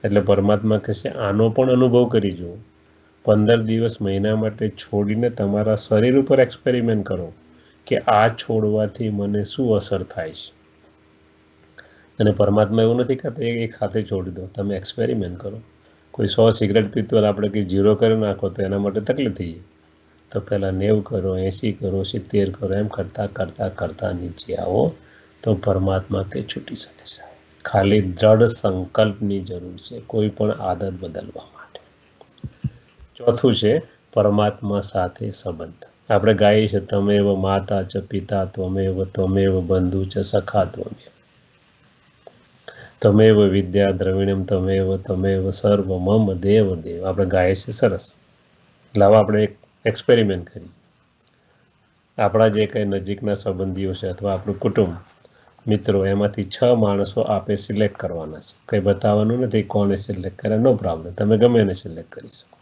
એટલે પરમાત્મા કહેશે આનો પણ અનુભવ કરી જુઓ. 15 દિવસ, મહિના માટે છોડીને તમારા શરીર ઉપર એક્સપેરિમેન્ટ કરો કે આ છોડવાથી મને શું અસર થાય છે. અને પરમાત્મા એવું નથી કહેતા એક સાથે છોડી દો, તમે એક્સપેરિમેન્ટ કરો. કોઈ 100 સિગરેટ પીતો હોય આપણે કે 0 કરી નાખો તો એના માટે તકલીફ થઈ જાય. તો પહેલાં 90 કરો, 80 કરો, 70 કરો, એમ કરતાં નીચે આવો તો પરમાત્મા કે છૂટી શકે છે. ખાલી દ્રઢ સંકલ્પની જરૂર છે કોઈ પણ આદત બદલવા માટે. ચોથું છે પરમાત્મા સાથે સંબંધ. આપણે ગાઈએ છીએ, તમેવ માતા ચ પિતા ત્વમેવ બંધુ ચ સખા તમેવ વિદ્યા દ્રવિણમ તમેવ સર્વ મમ દેવ દેવ. આપણે ગાઈએ છીએ, સરસ. લાવો આપણે એક એક્સપેરિમેન્ટ કરીએ. આપણા જે કંઈ નજીકના સંબંધીઓ છે અથવા આપણું કુટુંબ, મિત્રો, એમાંથી 6 માણસો આપે સિલેક્ટ કરવાના છે. કંઈ બતાવવાનું નથી કોને સિલેક્ટ કરે, નો પ્રોબ્લેમ, તમે ગમે એને સિલેક્ટ કરી શકો.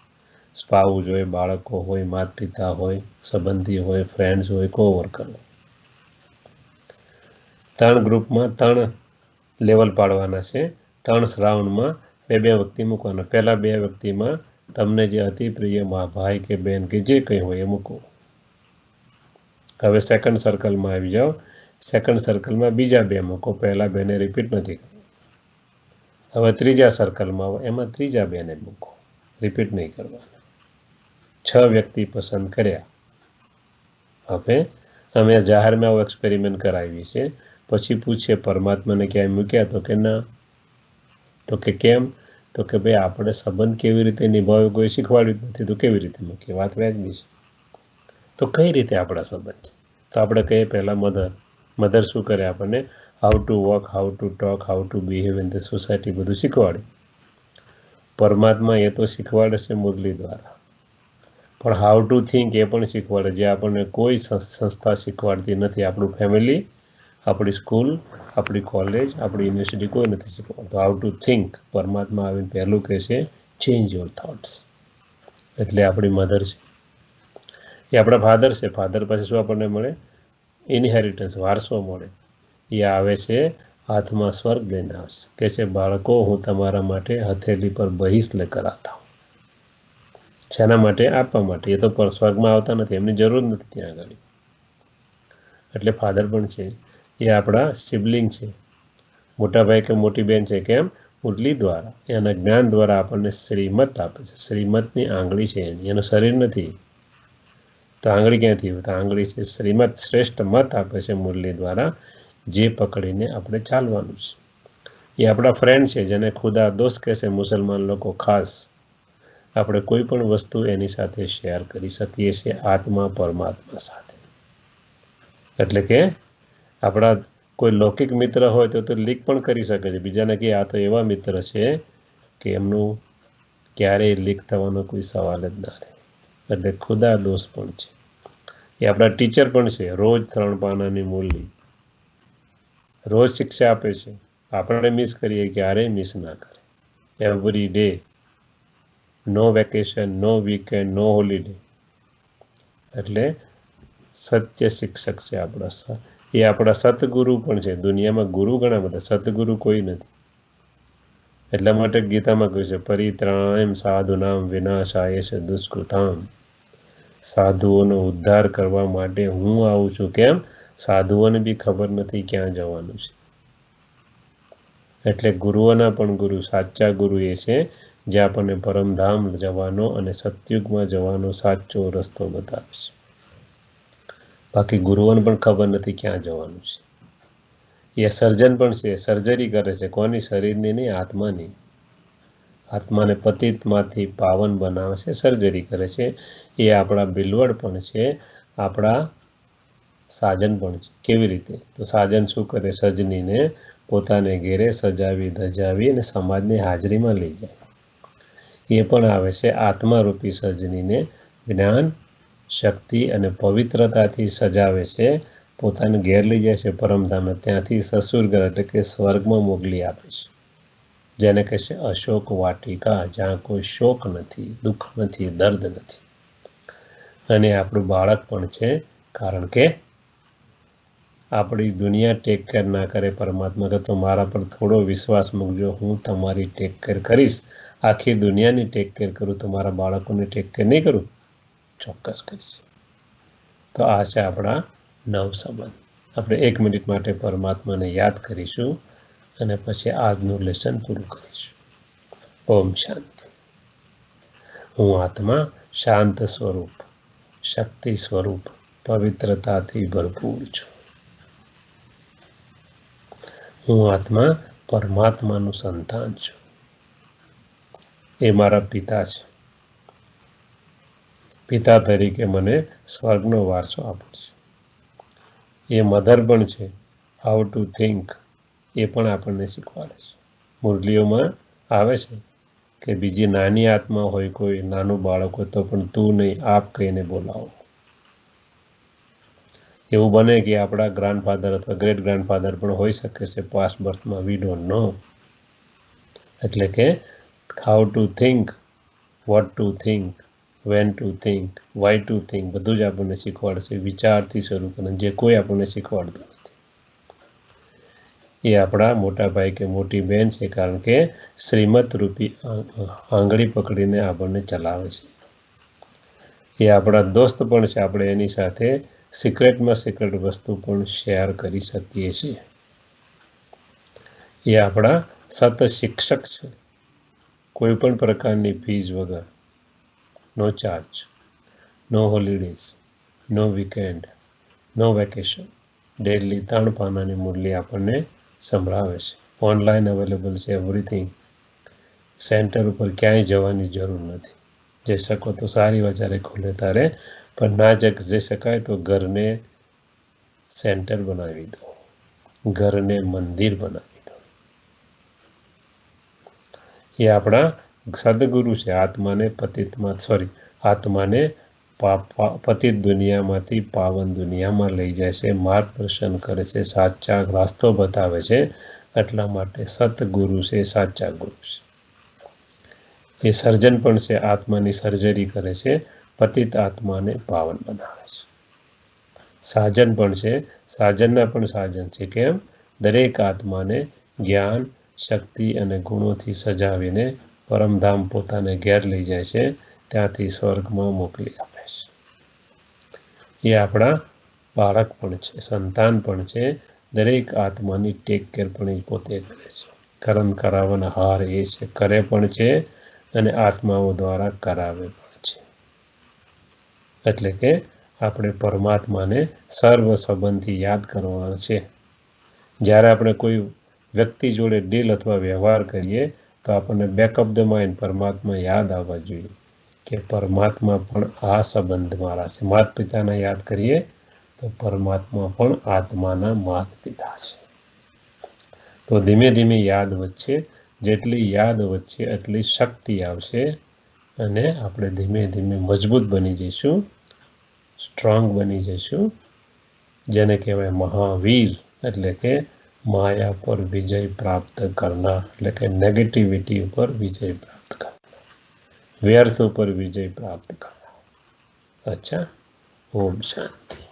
સ્પાઉસ હોય, બાળકો હોય, માતા પિતા હોય, સંબંધી હોય, ફ્રેન્ડ્સ હોય, કોવર્કર હોય. 3 ગ્રુપમાં 3 લેવલ પાડવાના છે. 3 રાઉન્ડમાં 2 વ્યક્તિ મૂકવાના. પહેલા 2 વ્યક્તિમાં તમને જે અતિ પ્રિય ભાઈ કે બહેન કે જે કંઈ હોય એ મૂકો. હવે સેકન્ડ સર્કલમાં આવી જાઓ. સેકન્ડ સર્કલમાં બીજા 2 મૂકો, પહેલા 2ને રિપીટ નથી કરવું. હવે ત્રીજા સર્કલમાં આવો, એમાં ત્રીજા 2ને મૂકો, રિપીટ નહીં કરવાના. 6 વ્યક્તિ પસંદ કર્યા. હવે અમે જાહેરમાં આવું એક્સપેરિમેન્ટ કરાવીએ છીએ. પછી પૂછીએ પરમાત્માને ક્યાંય મૂક્યા? તો કે ના. તો કે કેમ? તો કે ભાઈ આપણે સંબંધ કેવી રીતે નિભાવ્યો કોઈ શીખવાડ્યું નથી, તો કેવી રીતે મૂકીએ? વાત વ્યાજબી છે. તો કઈ રીતે આપણા સંબંધ છે? તો આપણે કહીએ પહેલાં મધર શું કરે? આપણને how to walk, how to talk, how to behave in the society બધું શીખવાડે. પરમાત્મા એ તો શીખવાડે છે મુરલી દ્વારા, પણ હાઉ ટુ થિંક એ પણ શીખવાડે, જે આપણને કોઈ સંસ્થા શીખવાડતી નથી. આપણું ફેમિલી, આપણી સ્કૂલ, આપણી કોલેજ, આપણી યુનિવર્સિટી કોઈ નથી શીખવાડતું. હાઉ ટુ થિંક પરમાત્મા આવીને પહેલું કહે છે ચેન્જ યોર થોટ્સ. એટલે આપણી મધર છે, એ આપણા ફાધર છે. ફાધર પાસે શું આપણને મળે? ઇનહેરિટન્સ, વારસો મળે. એ આવે છે હાથમાં સ્વર્ગ લઈને આવશે. કહે છે બાળકો, હું તમારા માટે હથેલી પર બહિસ લેકર આતા હું. શેના માટે? આપવા માટે. એ તો સ્વર્ગમાં આવતા નથી, એમની જરૂર નથી ત્યાં આગળ. એટલે ફાધર પણ છે, એ આપણા સિબલિંગ છે, મોટા ભાઈ કે મોટી બહેન છે. કેમ? મુરલી દ્વારા, એના જ્ઞાન દ્વારા આપણને શ્રીમત આપે છે. શ્રીમતની આંગળી છે એનું શરીર નથી. તો આંગળી ક્યાંથી હોય? તો આંગળી છે શ્રીમત, શ્રેષ્ઠ મત આપે છે મુરલી દ્વારા, જે પકડીને આપણે ચાલવાનું છે. એ આપણા ફ્રેન્ડ છે, જેને ખુદા દોસ્ત કહેશે મુસલમાન લોકો ખાસ. આપણે કોઈ પણ વસ્તુ એની સાથે શેર કરી શકીએ છીએ, આત્મા પરમાત્મા સાથે. એટલે કે આપણા કોઈ લૌકિક મિત્ર હોય તો લીક પણ કરી શકે છે બીજાને, કે આ તો એવા મિત્ર છે કે એમનું ક્યારેય લીક થવાનો કોઈ સવાલ જ ના રહે. એટલે ખુદા દોસ્ત પણ છે. એ આપણા ટીચર પણ છે. રોજ 3 પાનાની મુરલી, રોજ શિક્ષા આપે છે. આપણે મિસ કરીએ, ક્યારેય મિસ ના કરે. એવરી ડે નો વેકેશન, નો વીકેન્ડ, નો હોલિડે. એટલે સત્ય શિક્ષક છે આપણા. એ આપણા સતગુરુ પણ છે. દુનિયામાં ગુરુ ઘણા બધા, સતગુરુ કોઈ નથી. એટલા માટે ગીતામાં કહ્યું છે પરિત્રાણમ સાધુનામ વિનાશાય છે દુષ્કૃતામ. સાધુઓનો ઉદ્ધાર કરવા માટે હું આવું છું. કેમ? સાધુઓને બી ખબર નથી ક્યાં જવાનું છે. એટલે ગુરુઓના પણ ગુરુ, સાચા ગુરુ એ છે જે આપણને પરમધામ જવાનો અને સતયુગમાં જવાનો સાચો રસ્તો બતાવે છે. બાકી ગુરુઓને પણ ખબર નથી ક્યાં જવાનું છે. એ સર્જન પણ છે, સર્જરી કરે છે. કોની? શરીરની નહીં, આત્માની. આત્માને પતિતમાંથી પાવન બનાવે છે, સર્જરી કરે છે. એ આપણા બિલવડ પણ છે, આપણા સાજન પણ છે. કેવી રીતે? તો સાજન શું કરે? સજનીને પોતાને ઘેરે સજાવી ધજાવી અને સમાજની હાજરીમાં લઈ જાય. એ પણ આવે છે આત્મારૂપી સજનીને જ્ઞાન, શક્તિ અને પવિત્રતાથી સજાવે છે. પોતાને ઘેર લઈ જાય છે પરમધામને. ત્યાંથી સસુર્ગ એટલે કે સ્વર્ગમાં મોકલી આપે છે. જેને કહે છે અશોક વાટિકા, જ્યાં કોઈ શોક નથી, દુઃખ નથી, દર્દ નથી. અને આપણું બાળક પણ છે, કારણ કે આપણી દુનિયા ટેક કેર ના કરે પરમાત્મા કે તો મારા પર થોડો વિશ્વાસ મૂકજો, હું તમારી ટેક કેર કરીશ. આખી દુનિયાની ટેક કેર કરું તો મારા બાળકોની ટેક કેર નહીં કરું? ચોક્કસ કરીશ. તો આ છે આપણા 9 સંબંધ. આપણે 1 મિનિટ માટે પરમાત્માને યાદ કરીશું અને પછી આજનું લેસન પૂરું કરીશું. ઓમ શાંતિ. હું આત્મા શાંત સ્વરૂપ, શક્તિ સ્વરૂપ, પવિત્રતાથી ભરપૂર છું. હું આત્મા પરમાત્માનું સંતાન છું. એ મારા પિતા છે. પિતા તરીકે મને સ્વર્ગનો વારસો આપે છે. એ મધર પણ છે. હાઉ ટુ થિંક એ પણ આપણને શીખવાડે છે. મુરલીઓમાં આવે છે કે બીજી નાની આત્મા હોય, કોઈ નાનું બાળક હોય તો પણ તું નહીં આપ કહીને બોલાવો. એવું બને કે આપણા ગ્રાન્ડફાધર અથવા ગ્રેટ ગ્રાન્ડફાધર પણ હોઈ શકે છે પાસ્ટ બર્થમાં, વી ડોન્ટ નો. એટલે કે how to think, what to think, when to think, why to think બધું જ આપણને શીખવાડશે. વિચારથી શરૂ કરીને જે કોઈ આપણને શીખવાડતું નથી. એ આપણા મોટા ભાઈ કે મોટી બહેન છે, કારણ કે શ્રીમત રૂપી આંગળી પકડીને આપણને ચલાવે છે. એ આપણા દોસ્ત પણ છે. આપણે એની સાથે સિક્રેટમાં સિક્રેટ વસ્તુ પણ શેર કરી શકીએ છીએ. એ આપણા સત શિક્ષક છે. કોઈ પણ પ્રકારની ફીસ વગર, નો ચાર્જ, નો હોલિડેઝ, નો વીકેન્ડ, નો વેકેશન. ડેલી 3 પાનાની મુરલી આપણને સંભળાવે છે. ઓનલાઈન અવેલેબલ છે એવરીથિંગ. સેન્ટર ઉપર ક્યાંય જવાની જરૂર નથી. જઈ શકો તો સારી વાત, જ્યારે ખુલે ત્યારે. પણ ના જઈ શકાય તો ઘરને સેન્ટર બનાવી દો, ઘરને મંદિર બનાવી દો. એ આપણા સદગુરુ છે. આત્માને પતિત દુનિયામાંથી પાવન દુનિયામાં લઈ જાય છે, માર્ગદર્શન કરે છે, સાચા રાસ્તો બતાવે છે. એટલા માટે સતગુરુ છે, સાચા ગુરુ છે. એ સર્જન પણ છે. આત્માની સર્જરી કરે છે, પતિત આત્માને પાવન બનાવે છે. સાજન પણ છે. સાજનના પણ સાજન છે. કેમ? દરેક આત્માને જ્ઞાન, શક્તિ અને ગુણોથી સજાવીને પરમધામ પોતાને ઘેર લઈ જાય છે. ત્યાંથી સ્વર્ગમાં મોકલી આપે છે. એ આપણા બાળક પણ છે, સંતાન પણ છે. દરેક આત્માની ટેક કેર પણ એ પોતે કરે છે. કર્મ કરાવવાના હાર એ છે, કરે પણ છે અને આત્માઓ દ્વારા કરાવે પણ છે. એટલે કે આપણે પરમાત્માને સર્વ સંબંધથી યાદ કરવાના છે. જ્યારે આપણે કોઈ વ્યક્તિ જોડે ડીલ અથવા વ્યવહાર કરીએ તો આપણને બેક ઓફ ધ માઇન્ડ પરમાત્મા યાદ આવવા જોઈએ કે પરમાત્મા પણ આ સંબંધ મારા છે. માતા પિતાને યાદ કરીએ તો પરમાત્મા પણ આત્માના માતા પિતા છે. તો ધીમે ધીમે યાદ વધશે. જેટલી યાદ વધશે એટલી શક્તિ આવશે અને આપણે ધીમે ધીમે મજબૂત બની જઈશું, સ્ટ્રોંગ બની જઈશું. જેને કહેવાય મહાવીર. એટલે કે માયા પર વિજય પ્રાપ્ત કરનાર, એટલે કે નેગેટિવિટી ઉપર વિજય પ્રાપ્ત કરનાર. व्यर्थ पर विजय प्राप्त करना। अच्छा, ओम शांति।